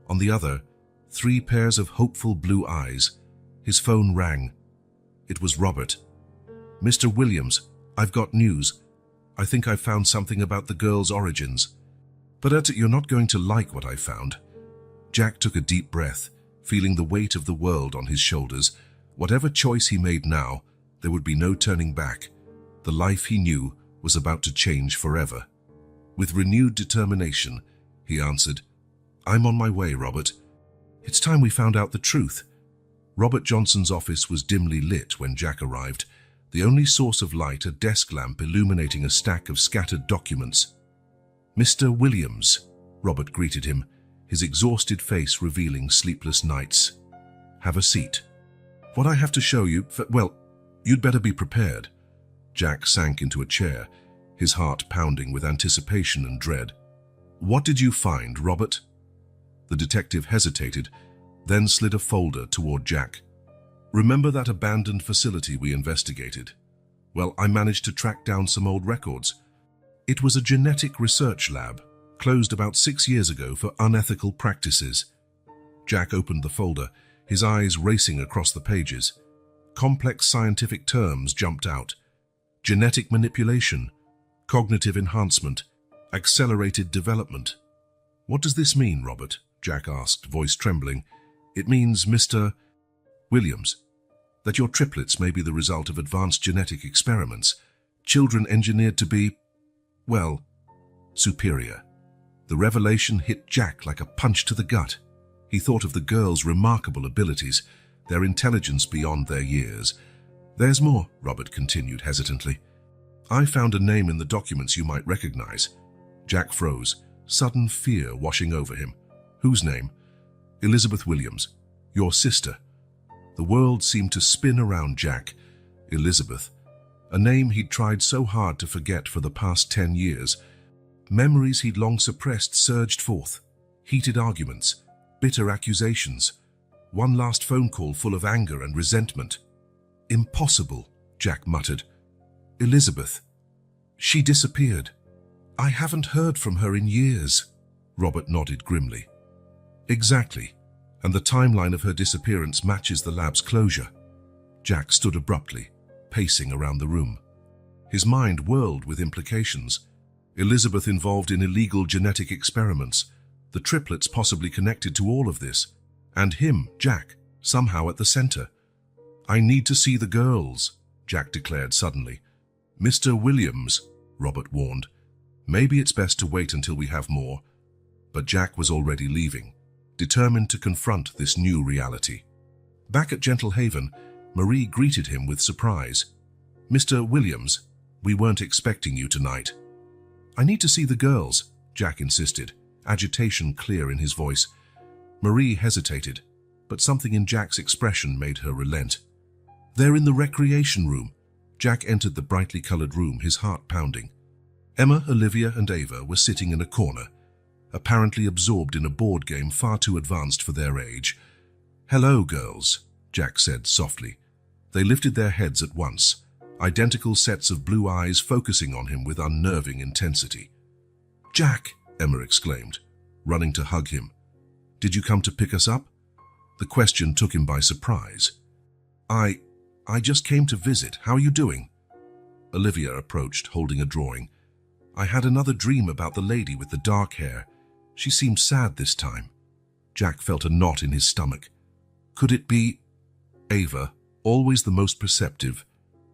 On the other, 3 pairs of hopeful blue eyes. His phone rang. It was Robert. "Mr. Williams, I've got news. I think I've found something about the girls' origins. But you're not going to like what I found." Jack took a deep breath, feeling the weight of the world on his shoulders. Whatever choice he made now, there would be no turning back. The life he knew was about to change forever. With renewed determination, he answered, "I'm on my way, Robert. It's time we found out the truth." Robert Johnson's office was dimly lit when Jack arrived, the only source of light a desk lamp illuminating a stack of scattered documents. "Mr. Williams," Robert greeted him, his exhausted face revealing sleepless nights. "Have a seat. What I have to show you, well, you'd better be prepared." Jack sank into a chair, his heart pounding with anticipation and dread. "What did you find, Robert?" The detective hesitated, then slid a folder toward Jack. "Remember that abandoned facility we investigated? Well, I managed to track down some old records. It was a genetic research lab, closed about 6 years ago for unethical practices." Jack opened the folder, his eyes racing across the pages. Complex scientific terms jumped out. Genetic manipulation, cognitive enhancement, accelerated development. "What does this mean, Robert?" Jack asked, voice trembling. "It means, Mr. Williams, that your triplets may be the result of advanced genetic experiments, children engineered to be, well, superior." The revelation hit Jack like a punch to the gut. He thought of the girls' remarkable abilities, their intelligence beyond their years. "There's more," Robert continued hesitantly. "I found a name in the documents you might recognize." Jack froze, sudden fear washing over him. "Whose name?" "Elizabeth Williams, your sister." The world seemed to spin around Jack. Elizabeth. a name he'd tried so hard to forget for the past 10 years. Memories he'd long suppressed surged forth. Heated arguments, bitter accusations, one last phone call full of anger and resentment. "Impossible," Jack muttered. "Elizabeth. She disappeared. I haven't heard from her in years." Robert nodded grimly. "Exactly, and the timeline of her disappearance matches the lab's closure." Jack stood abruptly, pacing around the room. His mind whirled with implications. Elizabeth involved in illegal genetic experiments, the triplets possibly connected to all of this, and him, Jack, somehow at the center. "I need to see the girls," Jack declared suddenly. "Mr. Williams," Robert warned. "Maybe it's best to wait until we have more." But Jack was already leaving, determined to confront this new reality. Back at Gentle Haven, Marie greeted him with surprise. "Mr. Williams, we weren't expecting you tonight." "I need to see the girls," Jack insisted, agitation clear in his voice. Marie hesitated, but something in Jack's expression made her relent. "They're in the recreation room." Jack entered the brightly colored room, his heart pounding. Emma, Olivia, and Ava were sitting in a corner, apparently absorbed in a board game far too advanced for their age. "Hello, girls," Jack said softly. They lifted their heads at once, identical sets of blue eyes focusing on him with unnerving intensity. "Jack," Emma exclaimed, running to hug him. "Did you come to pick us up?" The question took him by surprise. I just came to visit. How are you doing?" Olivia approached, holding a drawing. "I had another dream about the lady with the dark hair. She seemed sad this time." Jack felt a knot in his stomach. Could it be? Ava, always the most perceptive,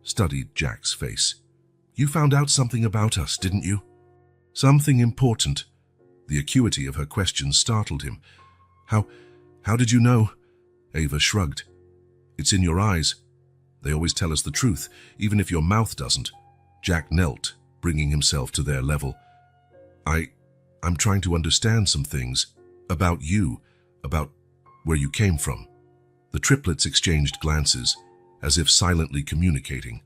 studied Jack's face. "You found out something about us, didn't you?" "Something important." The acuity of her question startled him. How did you know?" Ava shrugged. "It's in your eyes. They always tell us the truth, even if your mouth doesn't." Jack knelt, bringing himself to their level. I'm trying to understand some things. About you, about where you came from." The triplets exchanged glances, as if silently communicating.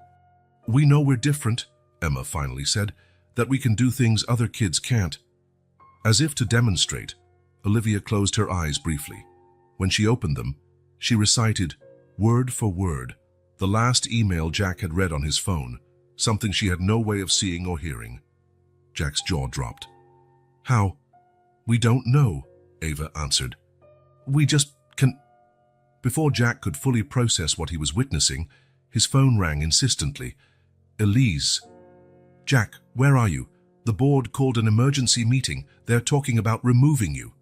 "We know we're different," Emma finally said, "that we can do things other kids can't." As if to demonstrate, Olivia closed her eyes briefly. When she opened them, she recited, word for word, the last email Jack had read on his phone, something she had no way of seeing or hearing. Jack's jaw dropped. "How?" "We don't know," Ava answered. "We just can—" Before Jack could fully process what he was witnessing, his phone rang insistently. "Elise." "Jack, where are you? The board called an emergency meeting. They're talking about removing you."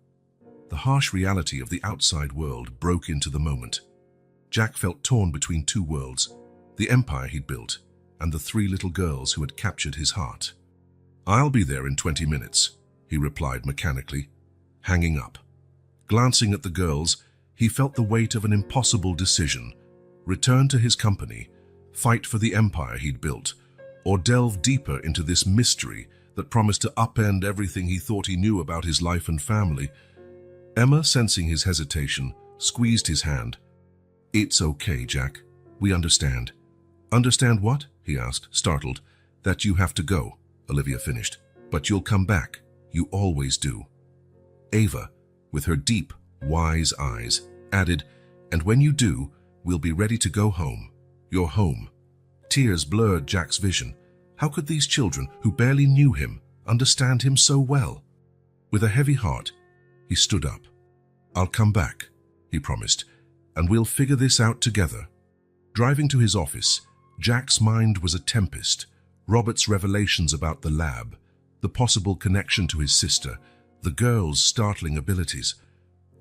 The harsh reality of the outside world broke into the moment. Jack felt torn between two worlds, the empire he'd built and the three little girls who had captured his heart. "I'll be there in 20 minutes, he replied mechanically, hanging up. Glancing at the girls, he felt the weight of an impossible decision: return to his company, fight for the empire he'd built, or delve deeper into this mystery that promised to upend everything he thought he knew about his life and family. Emma, sensing his hesitation, squeezed his hand. "It's okay, Jack. We understand." "Understand what?" he asked, startled. "That you have to go," Olivia finished. "But you'll come back. You always do." Ava, with her deep, wise eyes, added, "And when you do, we'll be ready to go home. Your home." Tears blurred Jack's vision. How could these children, who barely knew him, understand him so well? With a heavy heart, he stood up. "I'll come back," he promised, "and we'll figure this out together." Driving to his office, Jack's mind was a tempest. Robert's revelations about the lab, the possible connection to his sister, the girl's startling abilities,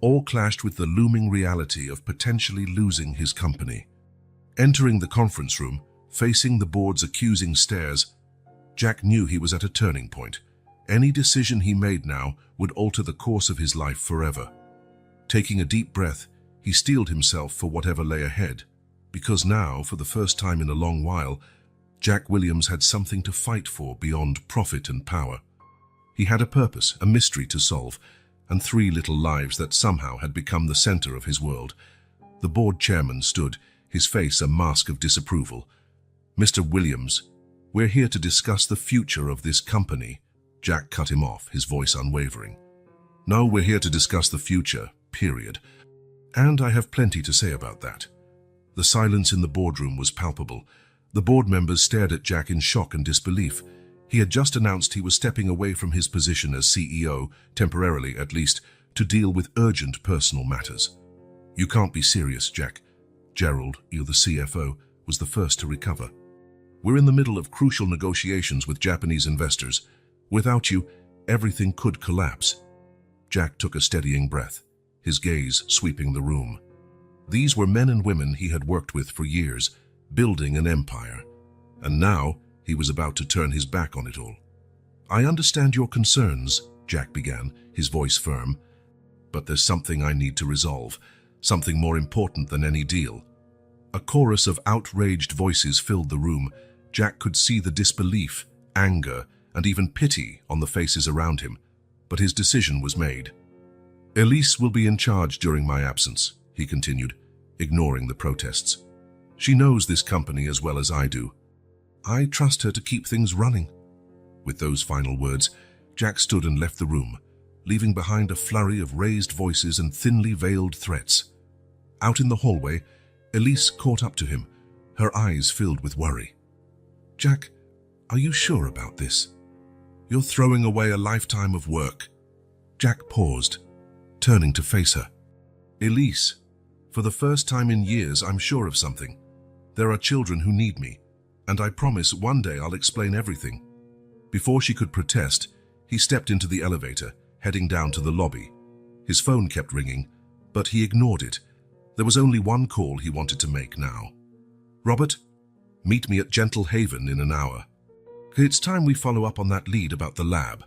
all clashed with the looming reality of potentially losing his company. Entering the conference room, facing the board's accusing stares, Jack knew he was at a turning point. Any decision he made now would alter the course of his life forever. Taking a deep breath, he steeled himself for whatever lay ahead, because now, for the first time in a long while, Jack Williams had something to fight for beyond profit and power. He had a purpose, a mystery to solve, and three little lives that somehow had become the center of his world. The board chairman stood, his face a mask of disapproval. Mr. Williams, we're here to discuss the future of this company. Jack cut him off, his voice unwavering. No, we're here to discuss the future, period. And I have plenty to say about that. The silence in the boardroom was palpable. The board members stared at Jack in shock and disbelief. He had just announced he was stepping away from his position as CEO, temporarily at least, to deal with urgent personal matters. You can't be serious, Jack. Gerald, you're the CFO, was the first to recover. We're in the middle of crucial negotiations with Japanese investors. Without you, everything could collapse. Jack took a steadying breath, his gaze sweeping the room. These were men and women he had worked with for years, building an empire. And now, he was about to turn his back on it all. I understand your concerns, Jack began, his voice firm. But there's something I need to resolve, something more important than any deal. A chorus of outraged voices filled the room. Jack could see the disbelief, anger, and even pity on the faces around him. But his decision was made. Elise will be in charge during my absence, he continued, ignoring the protests. She knows this company as well as I do. I trust her to keep things running. With those final words, Jack stood and left the room, leaving behind a flurry of raised voices and thinly veiled threats. Out in the hallway, Elise caught up to him, her eyes filled with worry. Jack, are you sure about this? You're throwing away a lifetime of work. Jack paused, turning to face her. Elise, for the first time in years, I'm sure of something. There are children who need me, and I promise one day I'll explain everything. Before she could protest, he stepped into the elevator, heading down to the lobby. His phone kept ringing, but he ignored it. There was only one call he wanted to make now. Robert, meet me at Gentle Haven in an hour. It's time we follow up on that lead about the lab.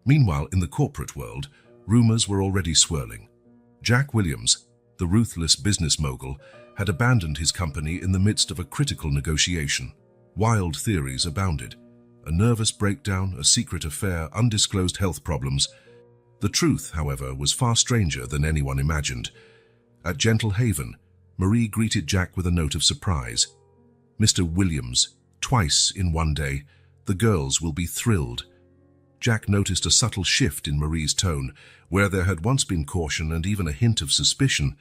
Meanwhile, in the corporate world, rumors were already swirling. Jack Williams, the ruthless business mogul, had abandoned his company in the midst of a critical negotiation. Wild theories abounded. A nervous breakdown, a secret affair, undisclosed health problems. The truth, however, was far stranger than anyone imagined. At Gentle Haven, Marie greeted Jack with a note of surprise. Mr. Williams, twice in one day. The girls will be thrilled. Jack noticed a subtle shift in Marie's tone. Where there had once been caution and even a hint of suspicion,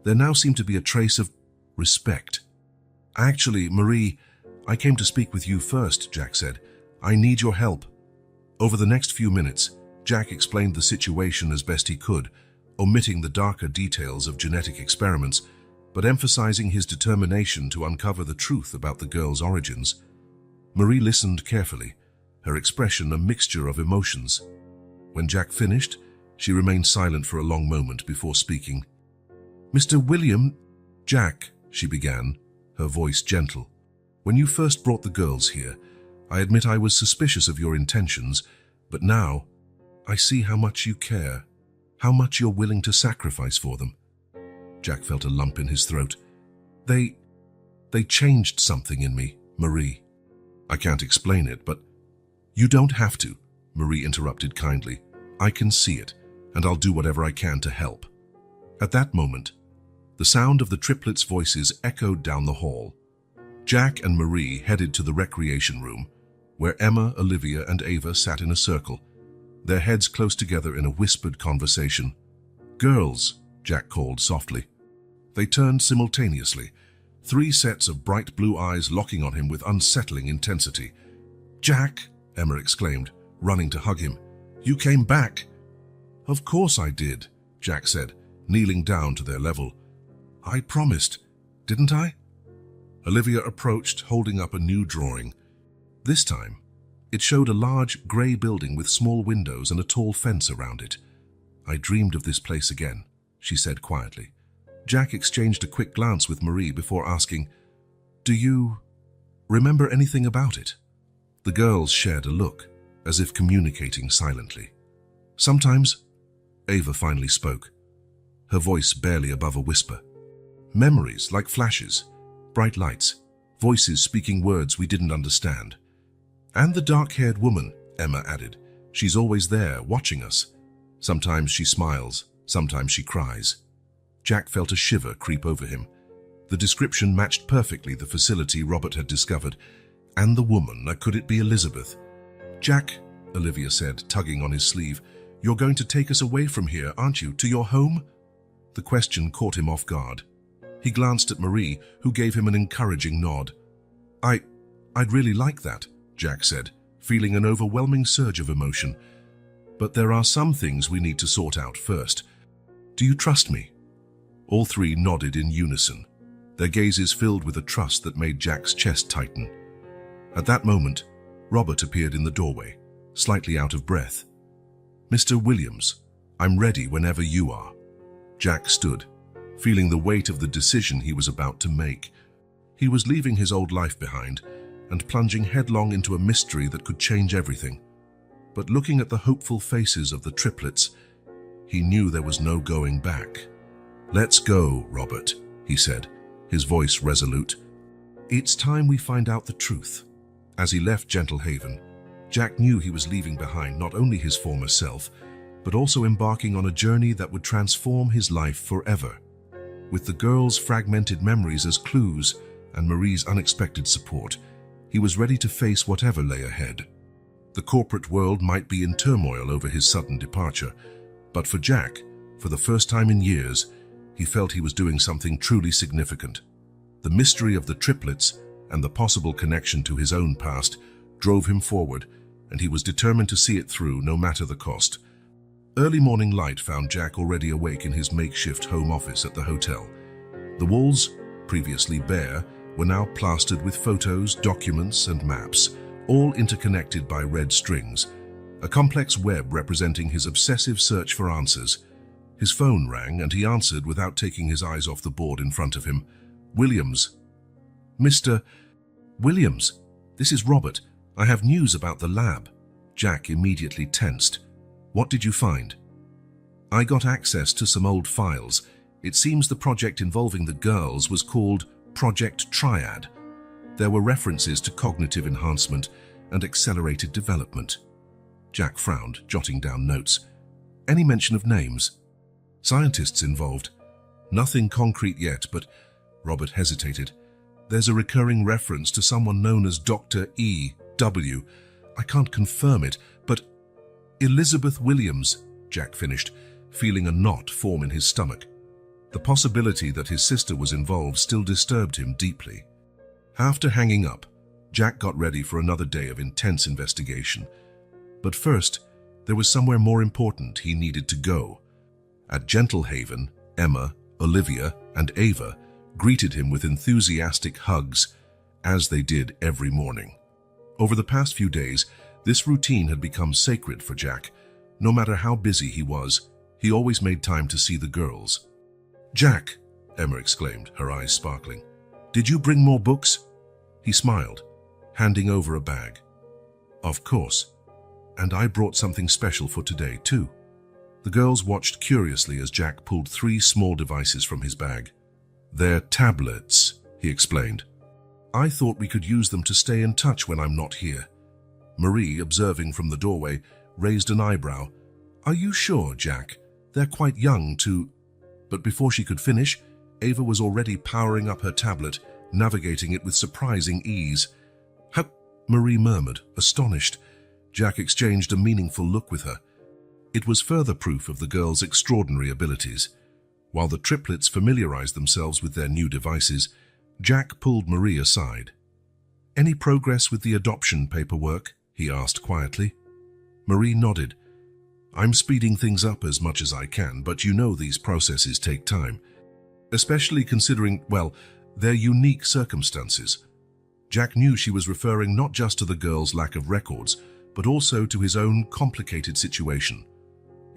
there now seemed to be a trace of respect. Actually, Marie, I came to speak with you first, Jack said. I need your help. Over the next few minutes, Jack explained the situation as best he could, omitting the darker details of genetic experiments, but emphasizing his determination to uncover the truth about the girl's origins. Marie listened carefully, her expression a mixture of emotions. When Jack finished, she remained silent for a long moment before speaking. Mr. William, Jack, she began, her voice gentle. When you first brought the girls here, I admit I was suspicious of your intentions, but now I see how much you care, how much you're willing to sacrifice for them. Jack felt a lump in his throat. They changed something in me, Marie. I can't explain it, but you don't have to, Marie interrupted kindly. I can see it, and I'll do whatever I can to help. At that moment, the sound of the triplets' voices echoed down the hall. Jack and Marie headed to the recreation room, where Emma, Olivia, and Ava sat in a circle, their heads close together in a whispered conversation. Girls, Jack called softly. They turned simultaneously, 3 sets of bright blue eyes locking on him with unsettling intensity. Jack, Emma exclaimed, running to hug him. You came back. Of course I did, Jack said, kneeling down to their level. I promised, didn't I? Olivia approached, holding up a new drawing. This time, it showed a large grey building with small windows and a tall fence around it. I dreamed of this place again, she said quietly. Jack exchanged a quick glance with Marie before asking, Do you remember anything about it? The girls shared a look, as if communicating silently. Sometimes, Ava finally spoke, her voice barely above a whisper. Memories like flashes, bright lights, voices speaking words we didn't understand. And the dark-haired woman, Emma added. She's always there, watching us. Sometimes she smiles, sometimes she cries. Jack felt a shiver creep over him. The description matched perfectly the facility Robert had discovered. And the woman, could it be Elizabeth? "Jack," Olivia said, tugging on his sleeve, "you're going to take us away from here, aren't you, to your home?" The question caught him off guard. He glanced at Marie, who gave him an encouraging nod. I'd really like that," Jack said, feeling an overwhelming surge of emotion. "But there are some things we need to sort out first. Do you trust me?" All three nodded in unison, their gazes filled with a trust that made Jack's chest tighten. At that moment, Robert appeared in the doorway, slightly out of breath. "Mr. Williams, I'm ready whenever you are." Jack stood, feeling the weight of the decision he was about to make. He was leaving his old life behind and plunging headlong into a mystery that could change everything. But looking at the hopeful faces of the triplets, he knew there was no going back. "Let's go, Robert," he said, his voice resolute. "It's time we find out the truth." As he left Gentle Haven, Jack knew he was leaving behind not only his former self, but also embarking on a journey that would transform his life forever. With the girls' fragmented memories as clues and Marie's unexpected support, he was ready to face whatever lay ahead. The corporate world might be in turmoil over his sudden departure, but for Jack, for the first time in years, he felt he was doing something truly significant. The mystery of the triplets and the possible connection to his own past drove him forward, and he was determined to see it through no matter the cost. Early morning light found Jack already awake in his makeshift home office at the hotel. The walls, previously bare, were now plastered with photos, documents, and maps, all interconnected by red strings, a complex web representing his obsessive search for answers. His phone rang, and he answered without taking his eyes off the board in front of him. "Williams." "Mr. Williams, this is Robert. I have news about the lab." Jack immediately tensed. "What did you find?" "I got access to some old files. It seems the project involving the girls was called Project Triad. There were references to cognitive enhancement and accelerated development." Jack frowned, jotting down notes. "Any mention of names?" "Scientists involved. Nothing concrete yet, but..." Robert hesitated. "There's a recurring reference to someone known as Dr. E.W. I can't confirm it, but..." "Elizabeth Williams," Jack finished, feeling a knot form in his stomach. The possibility that his sister was involved still disturbed him deeply. After hanging up, Jack got ready for another day of intense investigation. But first, there was somewhere more important he needed to go. At Gentle Haven, Emma, Olivia, and Ava greeted him with enthusiastic hugs, as they did every morning. Over the past few days, this routine had become sacred for Jack. No matter how busy he was, he always made time to see the girls. "Jack," Emma exclaimed, her eyes sparkling, "did you bring more books?" He smiled, handing over a bag. "Of course. And I brought something special for today, too." The girls watched curiously as Jack pulled 3 small devices from his bag. "They're tablets," he explained. "I thought we could use them to stay in touch when I'm not here." Marie, observing from the doorway, raised an eyebrow. "Are you sure, Jack? They're quite young to..." But before she could finish, Ava was already powering up her tablet, navigating it with surprising ease. "How?" Marie murmured, astonished. Jack exchanged a meaningful look with her. It was further proof of the girl's extraordinary abilities. While the triplets familiarized themselves with their new devices, Jack pulled Marie aside. "Any progress with the adoption paperwork?" he asked quietly. Marie nodded. "I'm speeding things up as much as I can, but you know these processes take time. Especially considering, well, their unique circumstances." Jack knew she was referring not just to the girl's lack of records, but also to his own complicated situation.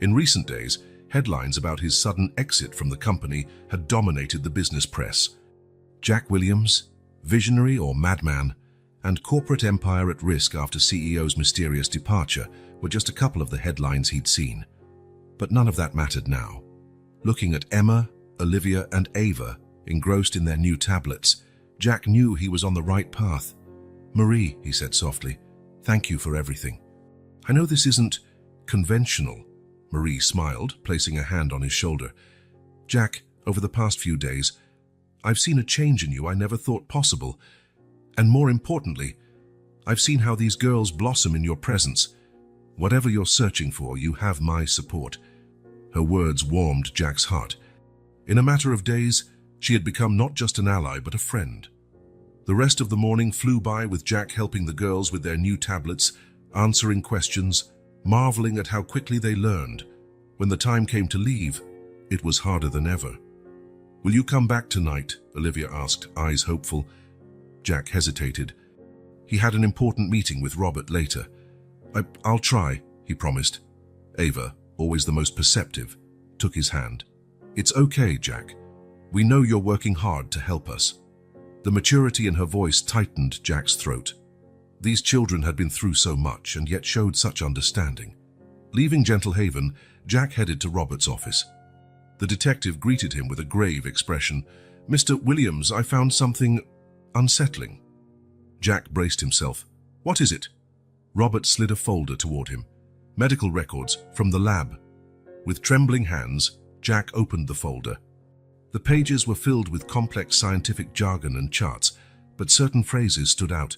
In recent days, headlines about his sudden exit from the company had dominated the business press. Jack Williams, visionary or madman, and corporate empire at risk after CEO's mysterious departure were just a couple of the headlines he'd seen. But none of that mattered now. Looking at Emma, Olivia, and Ava, engrossed in their new tablets, Jack knew he was on the right path. "Marie," he said softly, "thank you for everything. I know this isn't conventional." Marie smiled, placing a hand on his shoulder. "Jack, over the past few days, I've seen a change in you I never thought possible. And more importantly, I've seen how these girls blossom in your presence. Whatever you're searching for, you have my support." Her words warmed Jack's heart. In a matter of days, she had become not just an ally, but a friend. The rest of the morning flew by with Jack helping the girls with their new tablets, answering questions, marveling at how quickly they learned. When the time came to leave, it was harder than ever. "Will you come back tonight?" Olivia asked, eyes hopeful. Jack hesitated. He had an important meeting with Robert later. I'll try," he promised. Ava, always the most perceptive, took his hand. "It's okay, Jack. We know you're working hard to help us." The maturity in her voice tightened Jack's throat. These children had been through so much and yet showed such understanding. Leaving Gentle Haven, Jack headed to Robert's office. The detective greeted him with a grave expression. "Mr. Williams, I found something unsettling." Jack braced himself. "What is it?" Robert slid a folder toward him. "Medical records from the lab." With trembling hands, Jack opened the folder. The pages were filled with complex scientific jargon and charts, but certain phrases stood out.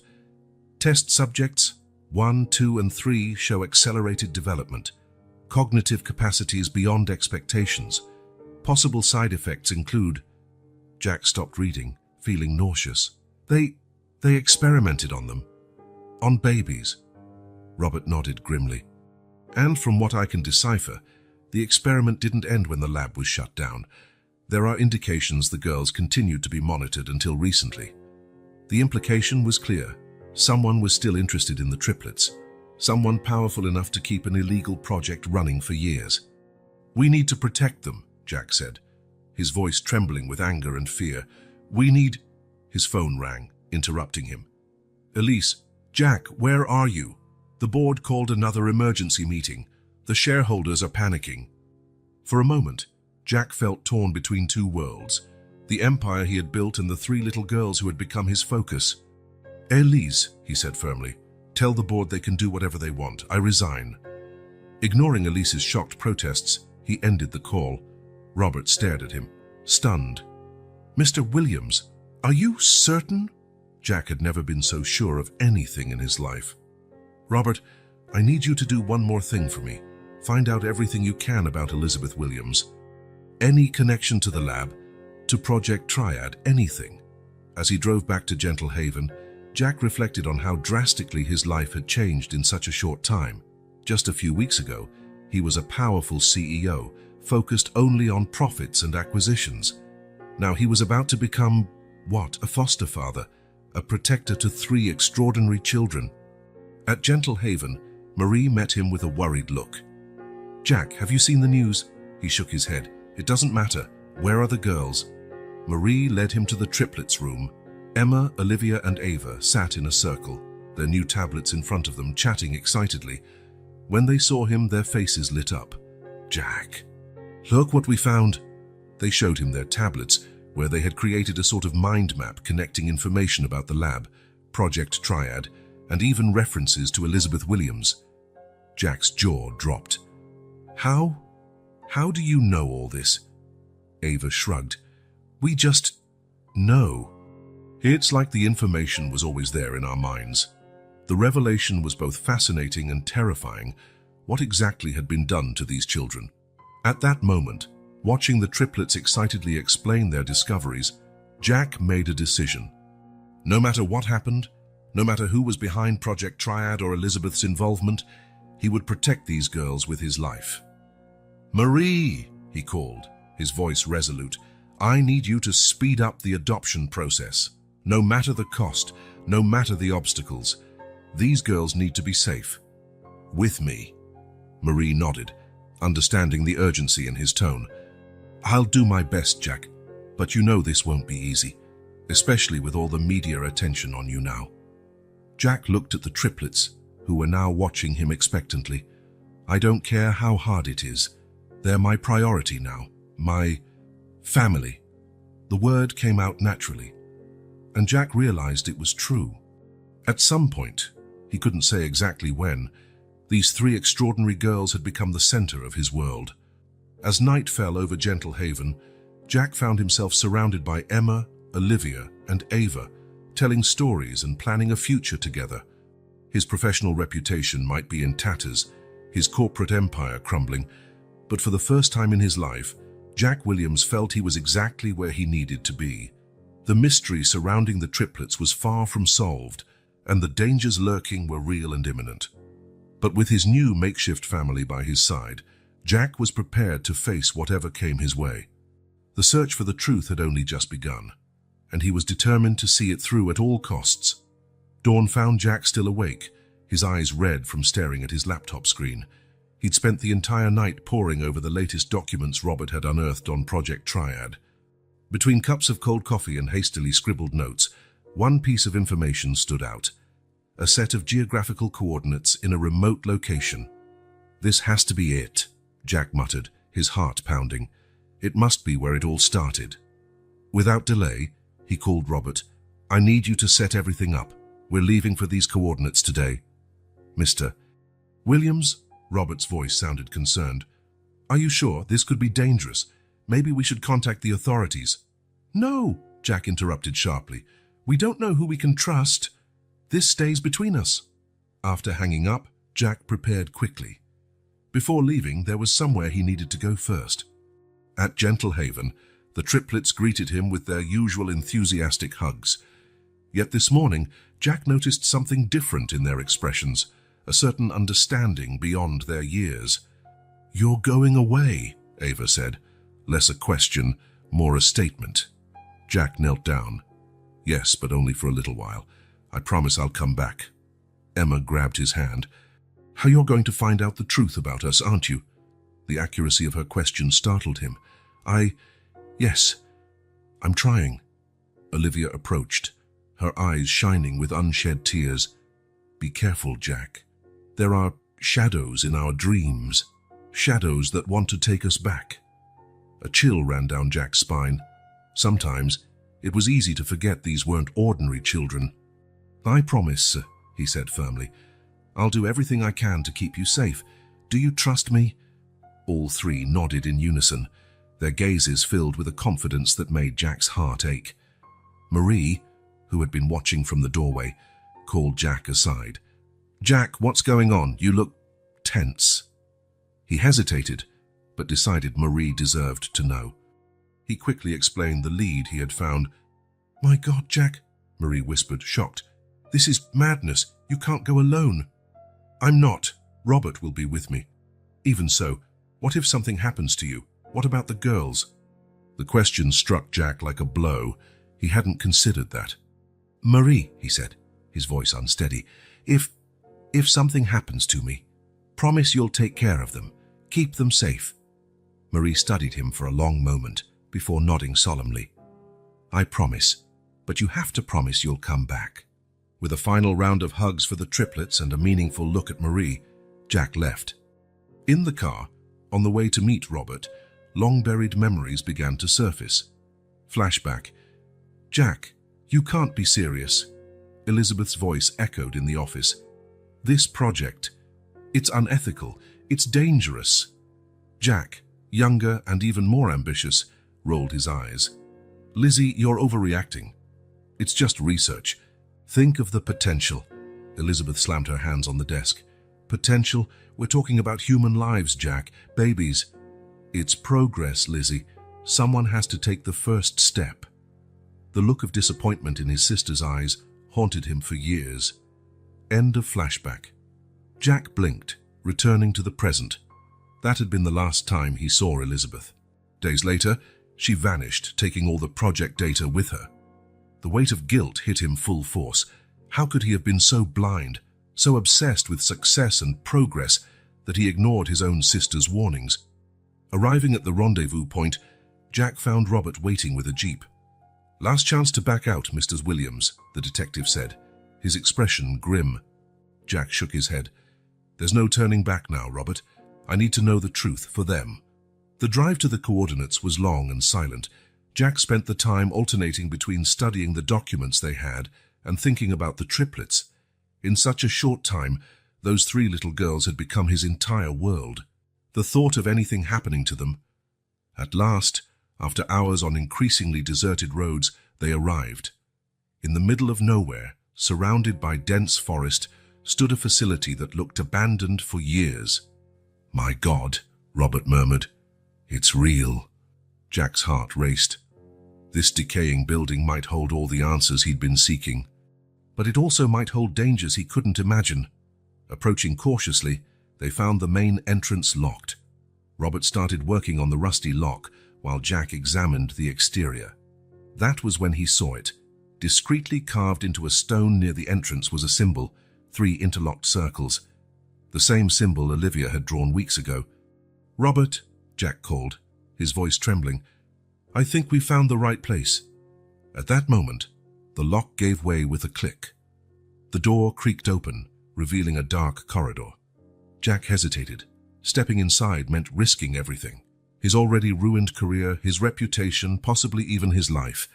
Test subjects 1, 2, and 3 show accelerated development. Cognitive capacities beyond expectations. Possible side effects include... Jack stopped reading, feeling nauseous. They experimented on them. On babies. Robert nodded grimly. "And from what I can decipher, the experiment didn't end when the lab was shut down. There are indications the girls continued to be monitored until recently." The implication was clear. Someone was still interested in the triplets. Someone powerful enough to keep an illegal project running for years. "We need to protect them," Jack said, his voice trembling with anger and fear. "We need..." His phone rang, interrupting him. "Elise, Jack, where are you? The board called another emergency meeting. The shareholders are panicking." For a moment, Jack felt torn between two worlds, the empire he had built and the 3 little girls who had become his focus. "Elise," he said firmly, "tell the board they can do whatever they want. I resign." Ignoring Elise's shocked protests, he ended the call. Robert stared at him, stunned. "Mr. Williams, are you certain?" Jack had never been so sure of anything in his life. "Robert, I need you to do one more thing for me. Find out everything you can about Elizabeth Williams. Any connection to the lab, to Project Triad, anything." As he drove back to Gentle Haven, Jack reflected on how drastically his life had changed in such a short time. Just a few weeks ago, he was a powerful CEO, focused only on profits and acquisitions. Now he was about to become, what, a foster father, a protector to 3 extraordinary children. At Gentle Haven, Marie met him with a worried look. "Jack, have you seen the news?" He shook his head. "It doesn't matter. Where are the girls?" Marie led him to the triplets' room. Emma, Olivia, and Ava sat in a circle, their new tablets in front of them, chatting excitedly. When they saw him, their faces lit up. "Jack, look what we found." They showed him their tablets, where they had created a sort of mind map connecting information about the lab, Project Triad, and even references to Elizabeth Williams. Jack's jaw dropped. How do you know all this?" Ava shrugged. "We just know." It's like the information was always there in our minds. The revelation was both fascinating and terrifying. What exactly had been done to these children? At that moment, watching the triplets excitedly explain their discoveries, Jack made a decision. No matter what happened, no matter who was behind Project Triad or Elizabeth's involvement, he would protect these girls with his life. "Marie," he called, his voice resolute, "I need you to speed up the adoption process. No matter the cost, no matter the obstacles, these girls need to be safe. With me." Marie nodded, understanding the urgency in his tone. "I'll do my best, Jack, but you know this won't be easy, especially with all the media attention on you now." Jack looked at the triplets, who were now watching him expectantly. "I don't care how hard it is. They're my priority now. My family." The word came out naturally, and Jack realized it was true. At some point, he couldn't say exactly when, these 3 extraordinary girls had become the center of his world. As night fell over Gentle Haven, Jack found himself surrounded by Emma, Olivia, and Ava, telling stories and planning a future together. His professional reputation might be in tatters, his corporate empire crumbling, but for the first time in his life, Jack Williams felt he was exactly where he needed to be. The mystery surrounding the triplets was far from solved, and the dangers lurking were real and imminent. But with his new makeshift family by his side, Jack was prepared to face whatever came his way. The search for the truth had only just begun, and he was determined to see it through at all costs. Dawn found Jack still awake, his eyes red from staring at his laptop screen. He'd spent the entire night poring over the latest documents Robert had unearthed on Project Triad. Between cups of cold coffee and hastily scribbled notes, one piece of information stood out: a set of geographical coordinates in a remote location. "This has to be it," Jack muttered, his heart pounding. "It must be where it all started." Without delay, he called Robert. "I need you to set everything up. We're leaving for these coordinates today." "Mr. Williams?" Robert's voice sounded concerned. "Are you sure? This could be dangerous. Maybe we should contact the authorities." "No," Jack interrupted sharply. "We don't know who we can trust. This stays between us." After hanging up, Jack prepared quickly. Before leaving, there was somewhere he needed to go first. At Gentle Haven, the triplets greeted him with their usual enthusiastic hugs. Yet this morning, Jack noticed something different in their expressions, a certain understanding beyond their years. "You're going away," Ava said, less a question, more a statement. Jack knelt down. "Yes, but only for a little while. I promise I'll come back." Emma grabbed his hand. "How you're going to find out the truth about us, aren't you?" The accuracy of her question startled him. Yes, I'm trying." Olivia approached, her eyes shining with unshed tears. "Be careful, Jack. There are shadows in our dreams, shadows that want to take us back." A chill ran down Jack's spine. Sometimes it was easy to forget these weren't ordinary children. "I promise," he said firmly. "I'll do everything I can to keep you safe. Do you trust me?" All three nodded in unison, their gazes filled with a confidence that made Jack's heart ache. Marie, who had been watching from the doorway, called Jack aside. "Jack, what's going on? You look tense." He hesitated, but decided Marie deserved to know. He quickly explained the lead he had found. "My God, Jack," Marie whispered, shocked. "This is madness. You can't go alone." "I'm not. Robert will be with me." "Even so, what if something happens to you? What about the girls?" The question struck Jack like a blow. He hadn't considered that. "Marie," he said, his voice unsteady, if something happens to me, promise you'll take care of them, keep them safe." Marie studied him for a long moment before nodding solemnly. "I promise, but you have to promise you'll come back." With a final round of hugs for the triplets and a meaningful look at Marie, Jack left. In the car, on the way to meet Robert, long-buried memories began to surface. Flashback. "Jack, you can't be serious." Elizabeth's voice echoed in the office. "This project, it's unethical, it's dangerous." Jack, younger and even more ambitious, rolled his eyes. "Lizzie, you're overreacting. It's just research. Think of the potential." Elizabeth slammed her hands on the desk. "Potential? We're talking about human lives, Jack, babies." "It's progress, Lizzie. Someone has to take the first step." The look of disappointment in his sister's eyes haunted him for years. End of flashback. Jack blinked, returning to the present. That had been the last time he saw Elizabeth. Days later, she vanished, taking all the project data with her. The weight of guilt hit him full force. How could he have been so blind, so obsessed with success and progress, that he ignored his own sister's warnings? Arriving at the rendezvous point, Jack found Robert waiting with a jeep. "Last chance to back out, Mr. Williams," the detective said, his expression grim. Jack shook his head. "There's no turning back now, Robert. I need to know the truth for them." The drive to the coordinates was long and silent. Jack spent the time alternating between studying the documents they had and thinking about the triplets. In such a short time, those three little girls had become his entire world. The thought of anything happening to them. At last, after hours on increasingly deserted roads, They arrived. In the middle of nowhere, surrounded by dense forest, stood a facility that looked abandoned for years. "My God," Robert murmured. "It's real." Jack's heart raced. This decaying building might hold all the answers he'd been seeking, but it also might hold dangers he couldn't imagine. Approaching cautiously, they found the main entrance locked. Robert started working on the rusty lock while Jack examined the exterior. That was when he saw it. Discreetly carved into a stone near the entrance was a symbol, 3 interlocked circles. The same symbol Olivia had drawn weeks ago. "Robert," Jack called, his voice trembling, "I think we found the right place." At that moment, the lock gave way with a click. The door creaked open, revealing a dark corridor. Jack hesitated. Stepping inside meant risking everything. His already ruined career, his reputation, possibly even his life.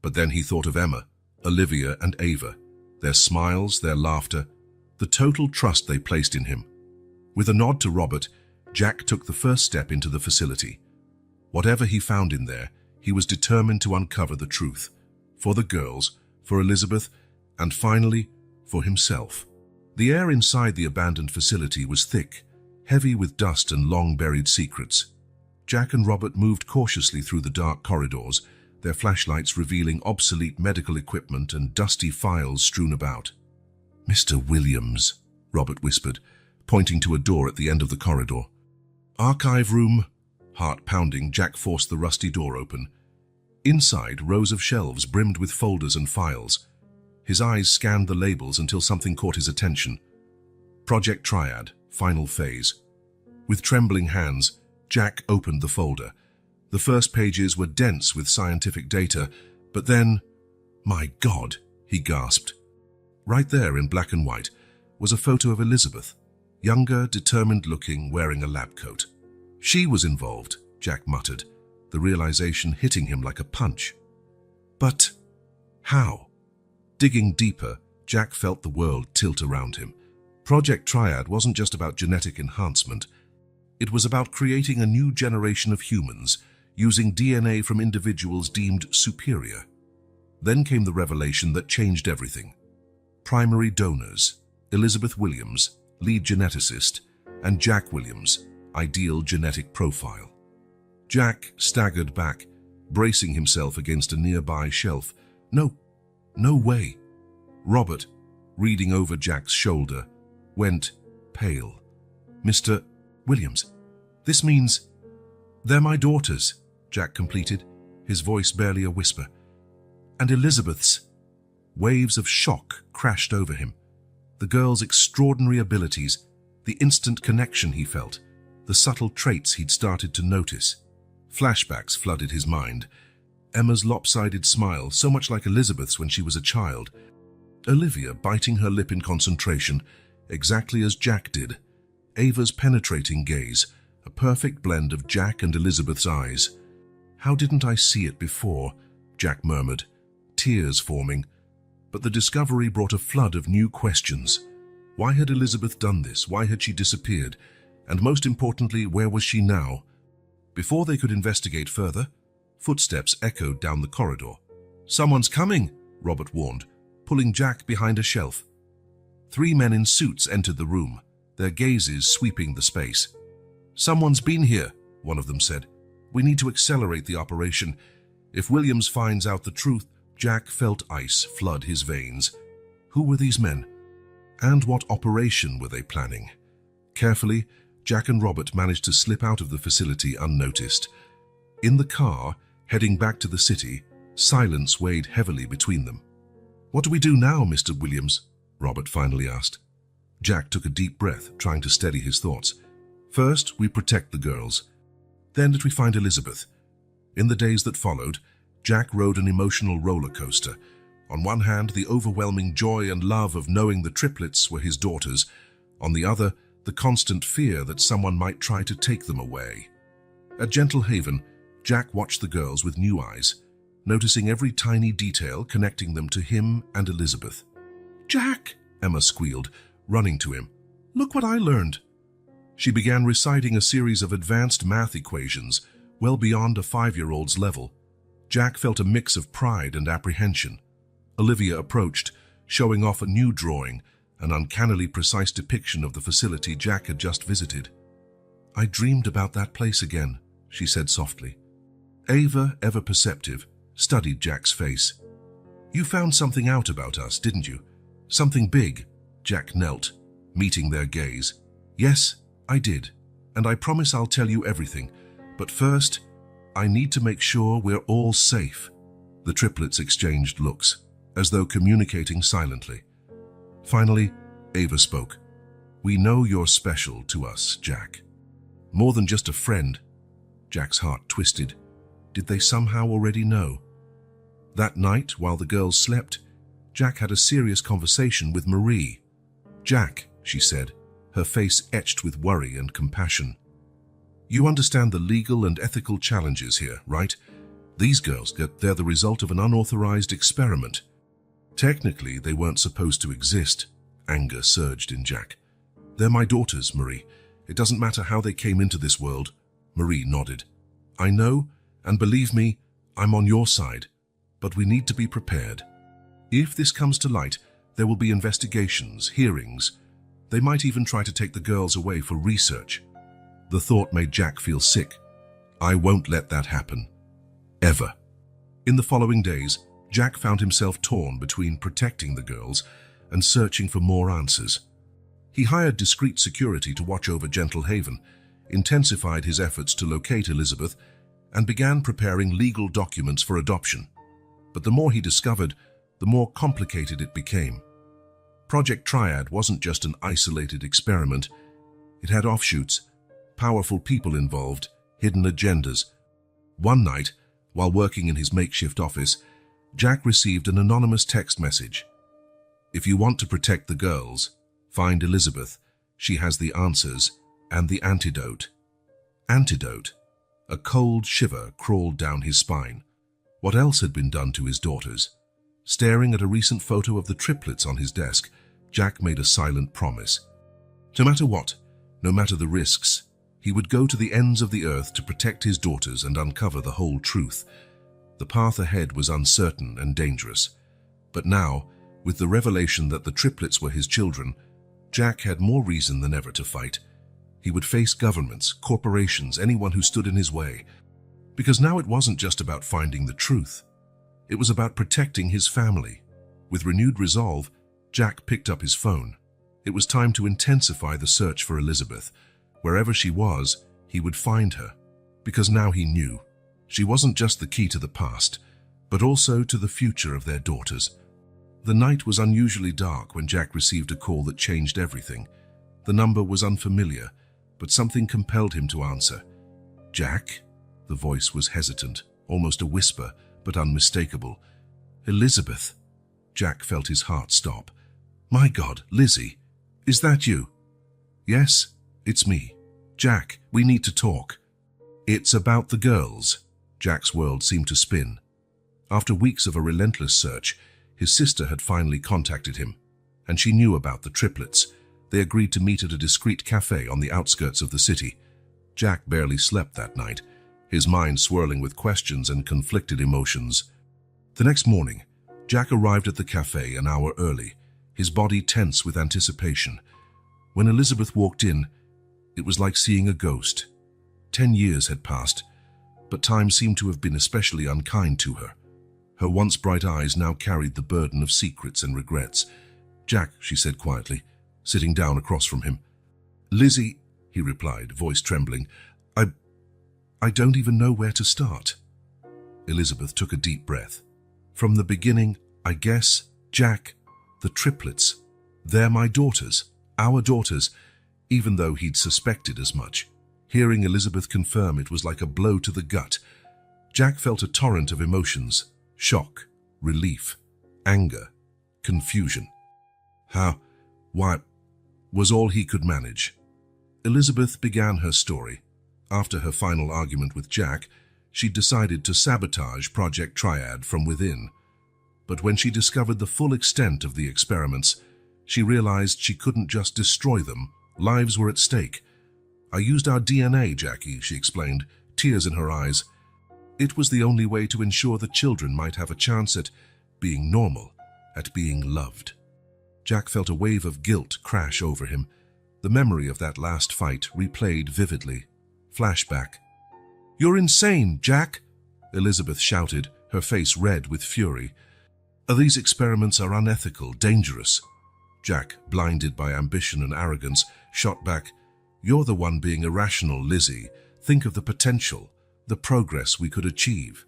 But then he thought of Emma, Olivia, and Ava, their smiles, their laughter, the total trust they placed in him. With a nod to Robert, Jack took the first step into the facility. Whatever he found in there, he was determined to uncover the truth. For the girls, for Elizabeth, and finally, for himself. The air inside the abandoned facility was thick, heavy with dust and long-buried secrets. Jack and Robert moved cautiously through the dark corridors, their flashlights revealing obsolete medical equipment and dusty files strewn about. "Mr. Williams," Robert whispered, pointing to a door at the end of the corridor. "Archive room." Heart pounding, Jack forced the rusty door open. Inside, rows of shelves brimmed with folders and files. His eyes scanned the labels until something caught his attention. Project Triad, Final Phase. With trembling hands, Jack opened the folder. The first pages were dense with scientific data, but then, "My God," he gasped. Right there in black and white was a photo of Elizabeth, younger, determined-looking, wearing a lab coat. "She was involved," Jack muttered, the realization hitting him like a punch. But how? Digging deeper, Jack felt the world tilt around him. Project Triad wasn't just about genetic enhancement. It was about creating a new generation of humans, using DNA from individuals deemed superior. Then came the revelation that changed everything. Primary donors, Elizabeth Williams, lead geneticist, and Jack Williams, ideal genetic profile. Jack staggered back, bracing himself against a nearby shelf. No way. Robert, reading over Jack's shoulder, went pale. "Mr. Williams, this means they're my daughters," Jack completed, his voice barely a whisper. "And Elizabeth's." Waves of shock crashed over him. The girl's extraordinary abilities, the instant connection he felt, the subtle traits he'd started to notice. Flashbacks flooded his mind. Emma's lopsided smile, so much like Elizabeth's when she was a child. Olivia biting her lip in concentration, exactly as Jack did. Ava's penetrating gaze, a perfect blend of Jack and Elizabeth's eyes. "How didn't I see it before?" Jack murmured, tears forming. But the discovery brought a flood of new questions. Why had Elizabeth done this? Why had she disappeared? And most importantly, where was she now? Before they could investigate further, footsteps echoed down the corridor. "Someone's coming," Robert warned, pulling Jack behind a shelf. 3 men in suits entered the room, their gazes sweeping the space. "Someone's been here," one of them said. "We need to accelerate the operation. If Williams finds out the truth..." Jack felt ice flood his veins. Who were these men? And what operation were they planning? Carefully, Jack and Robert managed to slip out of the facility unnoticed. In the car, heading back to the city, silence weighed heavily between them. "What do we do now, Mr. Williams?" Robert finally asked. Jack took a deep breath, trying to steady his thoughts. "First, we protect the girls. Then that we find Elizabeth." In the days that followed, Jack rode an emotional roller coaster. On one hand, the overwhelming joy and love of knowing the triplets were his daughters. On the other, the constant fear that someone might try to take them away. At Gentle Haven, Jack watched the girls with new eyes, noticing every tiny detail connecting them to him and Elizabeth. "Jack!" Emma squealed, running to him. "Look what I learned." She began reciting a series of advanced math equations, well beyond a 5-year-old's level. Jack felt a mix of pride and apprehension. Olivia approached, showing off a new drawing, an uncannily precise depiction of the facility Jack had just visited. "I dreamed about that place again," she said softly. Ava, ever perceptive, studied Jack's face. "You found something out about us, didn't you? Something big?" Jack knelt, meeting their gaze. "Yes, I did, and I promise I'll tell you everything. But first, I need to make sure we're all safe." The triplets exchanged looks, as though communicating silently. Finally, Ava spoke. "We know you're special to us, Jack. More than just a friend." Jack's heart twisted. Did they somehow already know? That night, while the girls slept, Jack had a serious conversation with Marie. "Jack," she said, her face etched with worry and compassion. "You understand the legal and ethical challenges here, right? These girls, they're the result of an unauthorized experiment. Technically, they weren't supposed to exist." Anger surged in Jack. "They're my daughters, Marie. It doesn't matter how they came into this world." Marie nodded. "I know, and believe me, I'm on your side. But we need to be prepared. If this comes to light, there will be investigations, hearings. They might even try to take the girls away for research." The thought made Jack feel sick. "I won't let that happen. Ever." In the following days, Jack found himself torn between protecting the girls and searching for more answers. He hired discreet security to watch over Gentle Haven, intensified his efforts to locate Elizabeth, and began preparing legal documents for adoption. But the more he discovered, the more complicated it became. Project Triad wasn't just an isolated experiment. It had offshoots, powerful people involved, hidden agendas. One night, while working in his makeshift office, Jack received an anonymous text message. "If you want to protect the girls, find Elizabeth. She has the answers and the antidote." Antidote? A cold shiver crawled down his spine. What else had been done to his daughters? Staring at a recent photo of the triplets on his desk, Jack made a silent promise. No matter what, no matter the risks, he would go to the ends of the earth to protect his daughters and uncover the whole truth. The path ahead was uncertain and dangerous. But now, with the revelation that the triplets were his children, Jack had more reason than ever to fight. He would face governments, corporations, anyone who stood in his way. Because now it wasn't just about finding the truth. It was about protecting his family. With renewed resolve, Jack picked up his phone. It was time to intensify the search for Elizabeth. Wherever she was, he would find her. Because now he knew. She wasn't just the key to the past, but also to the future of their daughters. The night was unusually dark when Jack received a call that changed everything. The number was unfamiliar, but something compelled him to answer. "Jack?" The voice was hesitant, almost a whisper, but unmistakable. "Elizabeth." Jack felt his heart stop. "My God, Lizzie, is that you?" "Yes, it's me. Jack, we need to talk." "It's about the girls." Jack's world seemed to spin. After weeks of a relentless search, his sister had finally contacted him, and she knew about the triplets. They agreed to meet at a discreet cafe on the outskirts of the city. Jack barely slept that night, his mind swirling with questions and conflicted emotions. The next morning, Jack arrived at the cafe an hour early, his body tense with anticipation. When Elizabeth walked in, it was like seeing a ghost. 10 years had passed, but time seemed to have been especially unkind to her. Her once bright eyes now carried the burden of secrets and regrets. "Jack," she said quietly, sitting down across from him. "Lizzie," he replied, voice trembling, I don't even know where to start." Elizabeth took a deep breath. "From the beginning, I guess, Jack, the triplets. They're my daughters, our daughters," even though he'd suspected as much. Hearing Elizabeth confirm it was like a blow to the gut. Jack felt a torrent of emotions: shock, relief, anger, confusion. Why, was all he could manage. Elizabeth began her story. After her final argument with Jack, she decided to sabotage Project Triad from within. But when she discovered the full extent of the experiments, she realized she couldn't just destroy them. Lives were at stake. "I used our DNA, Jackie," she explained, tears in her eyes. It was the only way to ensure the children might have a chance at being normal, at being loved. Jack felt a wave of guilt crash over him. The memory of that last fight replayed vividly. Flashback. "You're insane, Jack!" Elizabeth shouted, her face red with fury. "These experiments are unethical, dangerous." Jack, blinded by ambition and arrogance, shot back, "You're the one being irrational, Lizzie. Think of the potential, the progress we could achieve."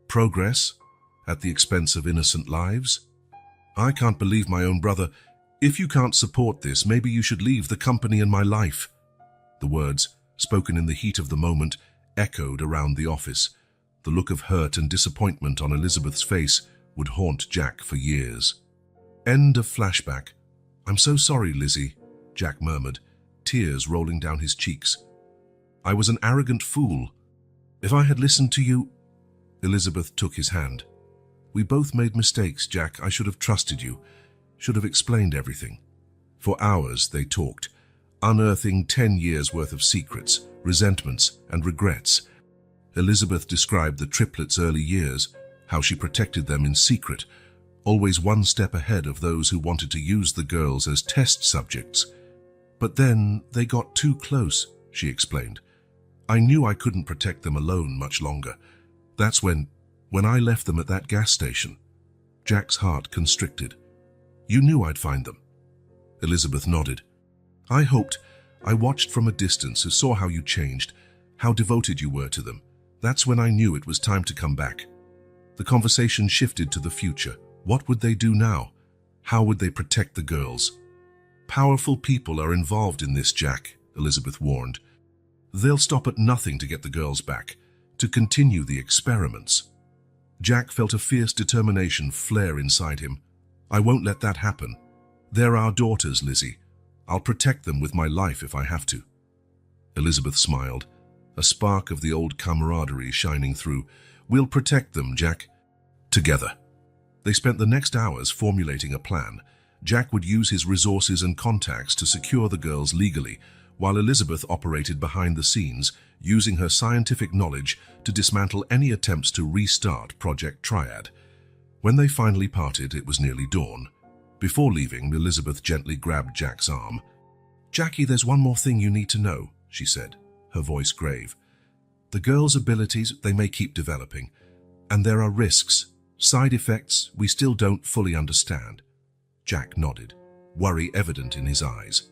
"Progress? At the expense of innocent lives? I can't believe my own brother. If you can't support this, maybe you should leave the company and my life." The words, spoken in the heat of the moment, echoed around the office. The look of hurt and disappointment on Elizabeth's face would haunt Jack for years. End of flashback. "I'm so sorry, Lizzie," Jack murmured, tears rolling down his cheeks. "I was an arrogant fool. If I had listened to you—" Elizabeth took his hand. "We both made mistakes, Jack. I should have trusted you, should have explained everything." For hours they talked, unearthing 10 years' worth of secrets, resentments, and regrets. Elizabeth described the triplets' early years, how she protected them in secret, always one step ahead of those who wanted to use the girls as test subjects. "But then they got too close," she explained. "I knew I couldn't protect them alone much longer. That's when I left them at that gas station." Jack's heart constricted. "You knew I'd find them." Elizabeth nodded. "I hoped. I watched from a distance and saw how you changed, how devoted you were to them. That's when I knew it was time to come back." The conversation shifted to the future. What would they do now? How would they protect the girls? "Powerful people are involved in this, Jack," Elizabeth warned. "They'll stop at nothing to get the girls back, to continue the experiments." Jack felt a fierce determination flare inside him. "I won't let that happen. They're our daughters, Lizzie. I'll protect them with my life if I have to." Elizabeth smiled, a spark of the old camaraderie shining through. "We'll protect them, Jack. Together." They spent the next hours formulating a plan. Jack would use his resources and contacts to secure the girls legally, while Elizabeth operated behind the scenes, using her scientific knowledge to dismantle any attempts to restart Project Triad. When they finally parted, it was nearly dawn. Before leaving, Elizabeth gently grabbed Jack's arm. "Jackie, there's one more thing you need to know," she said, her voice grave. "The girls' abilities, they may keep developing, and there are risks, side effects we still don't fully understand." Jack nodded, worry evident in his eyes.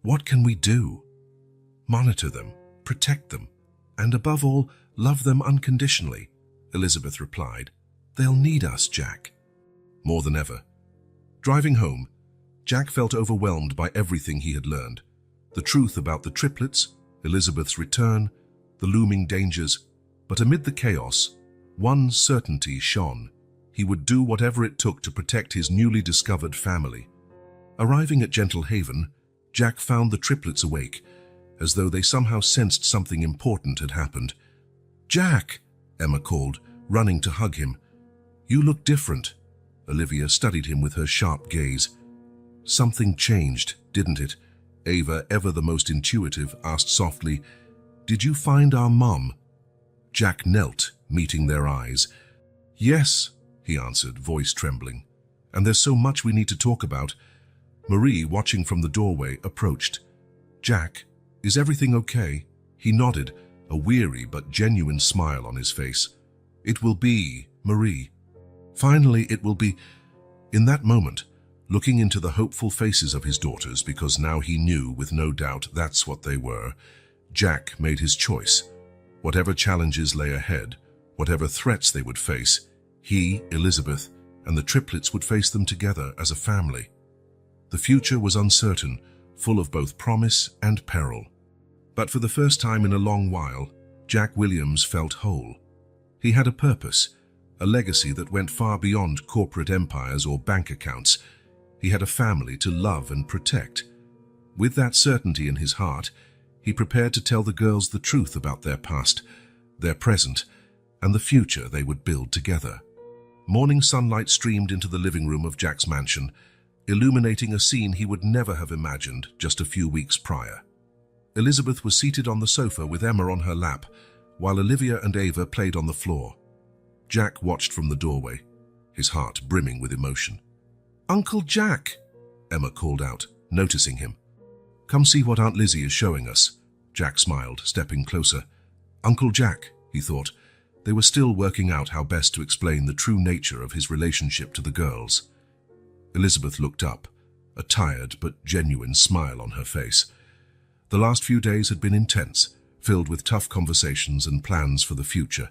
"What can we do?" "Monitor them, protect them, and above all, love them unconditionally," Elizabeth replied. "They'll need us, Jack." More than ever. Driving home, Jack felt overwhelmed by everything he had learned. The truth about the triplets, Elizabeth's return, the looming dangers. But amid the chaos, one certainty shone. He would do whatever it took to protect his newly discovered family. Arriving at Gentle Haven, Jack found the triplets awake, as though they somehow sensed something important had happened. "Jack!" Emma called, running to hug him. "You look different." Olivia studied him with her sharp gaze. "Something changed, didn't it?" Ava, ever the most intuitive, asked softly. "Did you find our mom?" Jack knelt, meeting their eyes. "Yes," he answered, voice trembling. "And there's so much we need to talk about." Marie, watching from the doorway, approached. "Jack, is everything okay?" He nodded, a weary but genuine smile on his face. "It will be, Marie. Finally, it will be." In that moment, looking into the hopeful faces of his daughters, because now he knew with no doubt that's what they were, Jack made his choice. Whatever challenges lay ahead, whatever threats they would face, he, Elizabeth, and the triplets would face them together as a family. The future was uncertain, full of both promise and peril. But for the first time in a long while, Jack Williams felt whole. He had a purpose, a legacy that went far beyond corporate empires or bank accounts. He had a family to love and protect. With that certainty in his heart, he prepared to tell the girls the truth about their past, their present, and the future they would build together. Morning sunlight streamed into the living room of Jack's mansion, illuminating a scene he would never have imagined just a few weeks prior. Elizabeth was seated on the sofa with Emma on her lap, while Olivia and Ava played on the floor. Jack watched from the doorway, his heart brimming with emotion. "Uncle Jack!" Emma called out, noticing him. "Come see what Aunt Lizzie is showing us." Jack smiled, stepping closer. Uncle Jack, he thought. They were still working out how best to explain the true nature of his relationship to the girls. Elizabeth looked up, a tired but genuine smile on her face. The last few days had been intense, filled with tough conversations and plans for the future.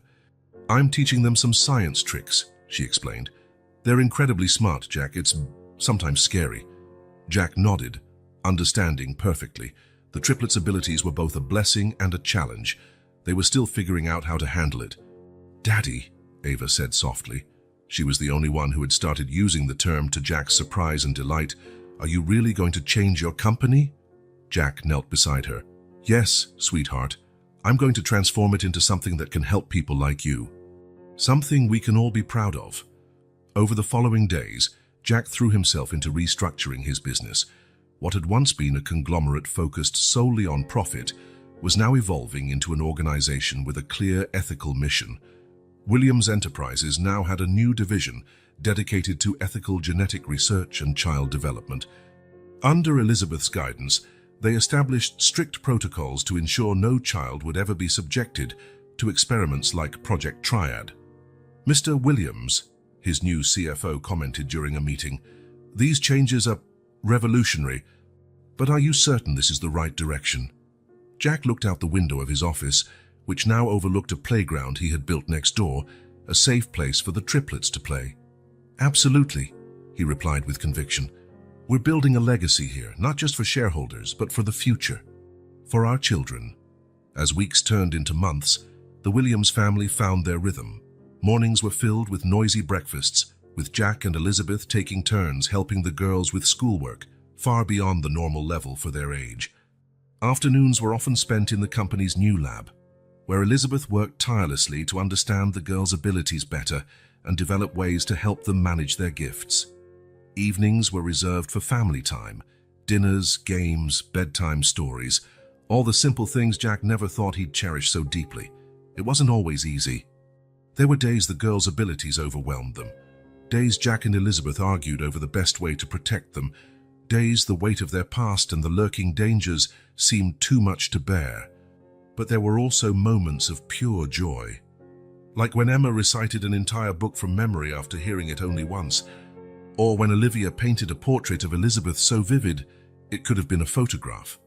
"I'm teaching them some science tricks," she explained. "They're incredibly smart, Jack. It's sometimes scary." Jack nodded, understanding perfectly. The triplets' abilities were both a blessing and a challenge. They were still figuring out how to handle it. "Daddy," Ava said softly. She was the only one who had started using the term, to Jack's surprise and delight. "Are you really going to change your company?" Jack knelt beside her. "Yes, sweetheart. I'm going to transform it into something that can help people like you. Something we can all be proud of." Over the following days, Jack threw himself into restructuring his business. What had once been a conglomerate focused solely on profit was now evolving into an organization with a clear ethical mission. Williams Enterprises now had a new division dedicated to ethical genetic research and child development. Under Elizabeth's guidance, they established strict protocols to ensure no child would ever be subjected to experiments like Project Triad. "Mr. Williams," his new CFO commented during a meeting, "these changes are revolutionary, but are you certain this is the right direction?" Jack looked out the window of his office, which now overlooked a playground he had built next door, a safe place for the triplets to play. "Absolutely," he replied with conviction. "We're building a legacy here, not just for shareholders, but for the future, for our children." As weeks turned into months, the Williams family found their rhythm. Mornings were filled with noisy breakfasts, with Jack and Elizabeth taking turns helping the girls with schoolwork, far beyond the normal level for their age. Afternoons were often spent in the company's new lab, where Elizabeth worked tirelessly to understand the girls' abilities better and develop ways to help them manage their gifts. Evenings were reserved for family time, dinners, games, bedtime stories, all the simple things Jack never thought he'd cherish so deeply. It wasn't always easy. There were days the girls' abilities overwhelmed them. Days Jack and Elizabeth argued over the best way to protect them. Days the weight of their past and the lurking dangers seemed too much to bear. But there were also moments of pure joy. Like when Emma recited an entire book from memory after hearing it only once, or when Olivia painted a portrait of Elizabeth so vivid it could have been a photograph,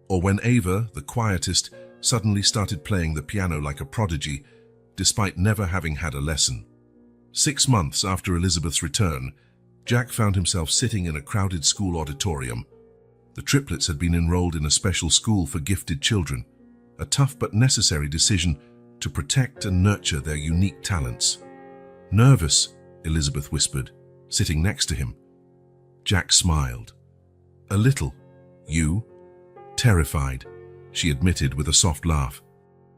or when Ava, the quietest, suddenly started playing the piano like a prodigy, despite never having had a lesson. 6 months after Elizabeth's return, Jack found himself sitting in a crowded school auditorium. The triplets had been enrolled in a special school for gifted children, a tough but necessary decision to protect and nurture their unique talents. "Nervous," Elizabeth whispered, sitting next to him. Jack smiled. "A little. You?" "Terrified," she admitted with a soft laugh.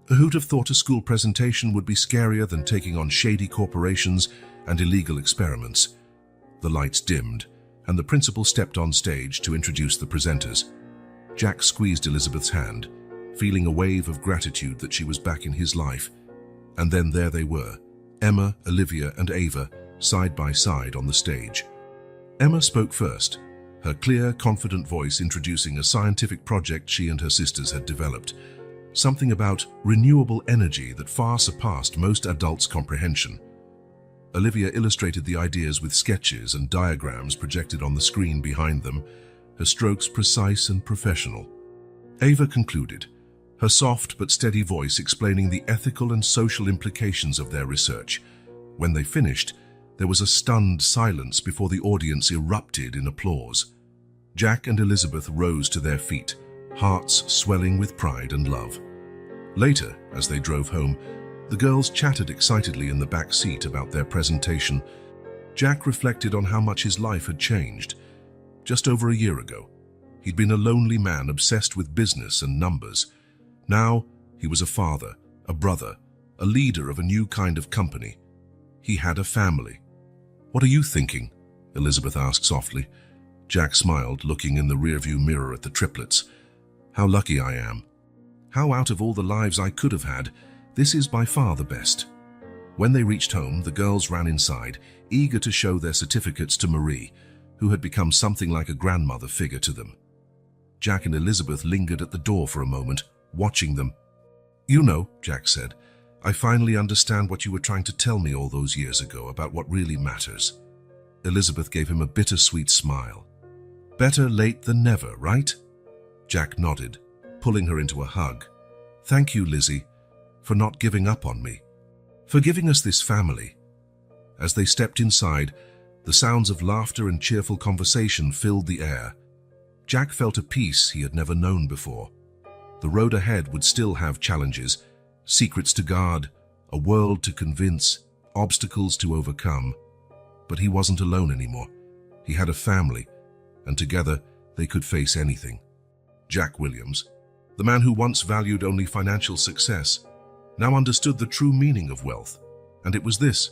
"Who'd have thought a school presentation would be scarier than taking on shady corporations and illegal experiments?" The lights dimmed, and the principal stepped on stage to introduce the presenters. Jack squeezed Elizabeth's hand, feeling a wave of gratitude that she was back in his life. And then there they were, Emma, Olivia, and Ava, side by side on the stage. Emma spoke first, her clear, confident voice introducing a scientific project she and her sisters had developed, something about renewable energy that far surpassed most adults' comprehension. Olivia illustrated the ideas with sketches and diagrams projected on the screen behind them, her strokes precise and professional. Ava concluded, her soft but steady voice explaining the ethical and social implications of their research. When they finished, there was a stunned silence before the audience erupted in applause. Jack and Elizabeth rose to their feet, hearts swelling with pride and love. Later, as they drove home, the girls chatted excitedly in the back seat about their presentation. Jack reflected on how much his life had changed. Just over a year ago, he'd been a lonely man obsessed with business and numbers. Now, he was a father, a brother, a leader of a new kind of company. He had a family. "What are you thinking?" Elizabeth asked softly. Jack smiled, looking in the rearview mirror at the triplets. "How lucky I am. How out of all the lives I could have had, This is by far the best. When they reached home, the girls ran inside, eager to show their certificates to Marie, who had become something like a grandmother figure to them. Jack and Elizabeth lingered at the door for a moment, watching them. "You know," Jack said, "I finally understand what you were trying to tell me all those years ago about what really matters." Elizabeth gave him a bittersweet smile. "Better late than never, right?" Jack nodded, pulling her into a hug. "Thank you, Lizzie, for not giving up on me, for giving us this family." As they stepped inside, the sounds of laughter and cheerful conversation filled the air. Jack felt a peace he had never known before. The road ahead would still have challenges, secrets to guard, a world to convince, obstacles to overcome. But he wasn't alone anymore. He had a family, and together they could face anything. Jack Williams, the man who once valued only financial success, now understood the true meaning of wealth. And it was this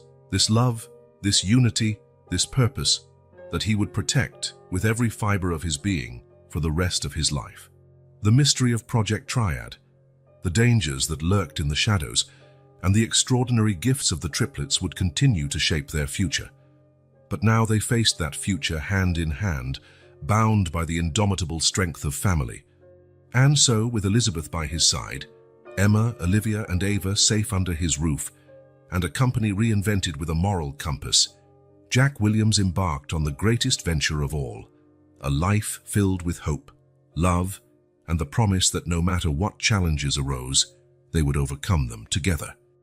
love, this unity, this purpose, that he would protect with every fiber of his being for the rest of his life. The mystery of Project Triad, the dangers that lurked in the shadows, and the extraordinary gifts of the triplets would continue to shape their future. But now they faced that future hand in hand, bound by the indomitable strength of family. And so, with Elizabeth by his side, Emma, Olivia, and Ava safe under his roof, and a company reinvented with a moral compass, Jack Williams embarked on the greatest venture of all, a life filled with hope, love, and the promise that no matter what challenges arose, they would overcome them together.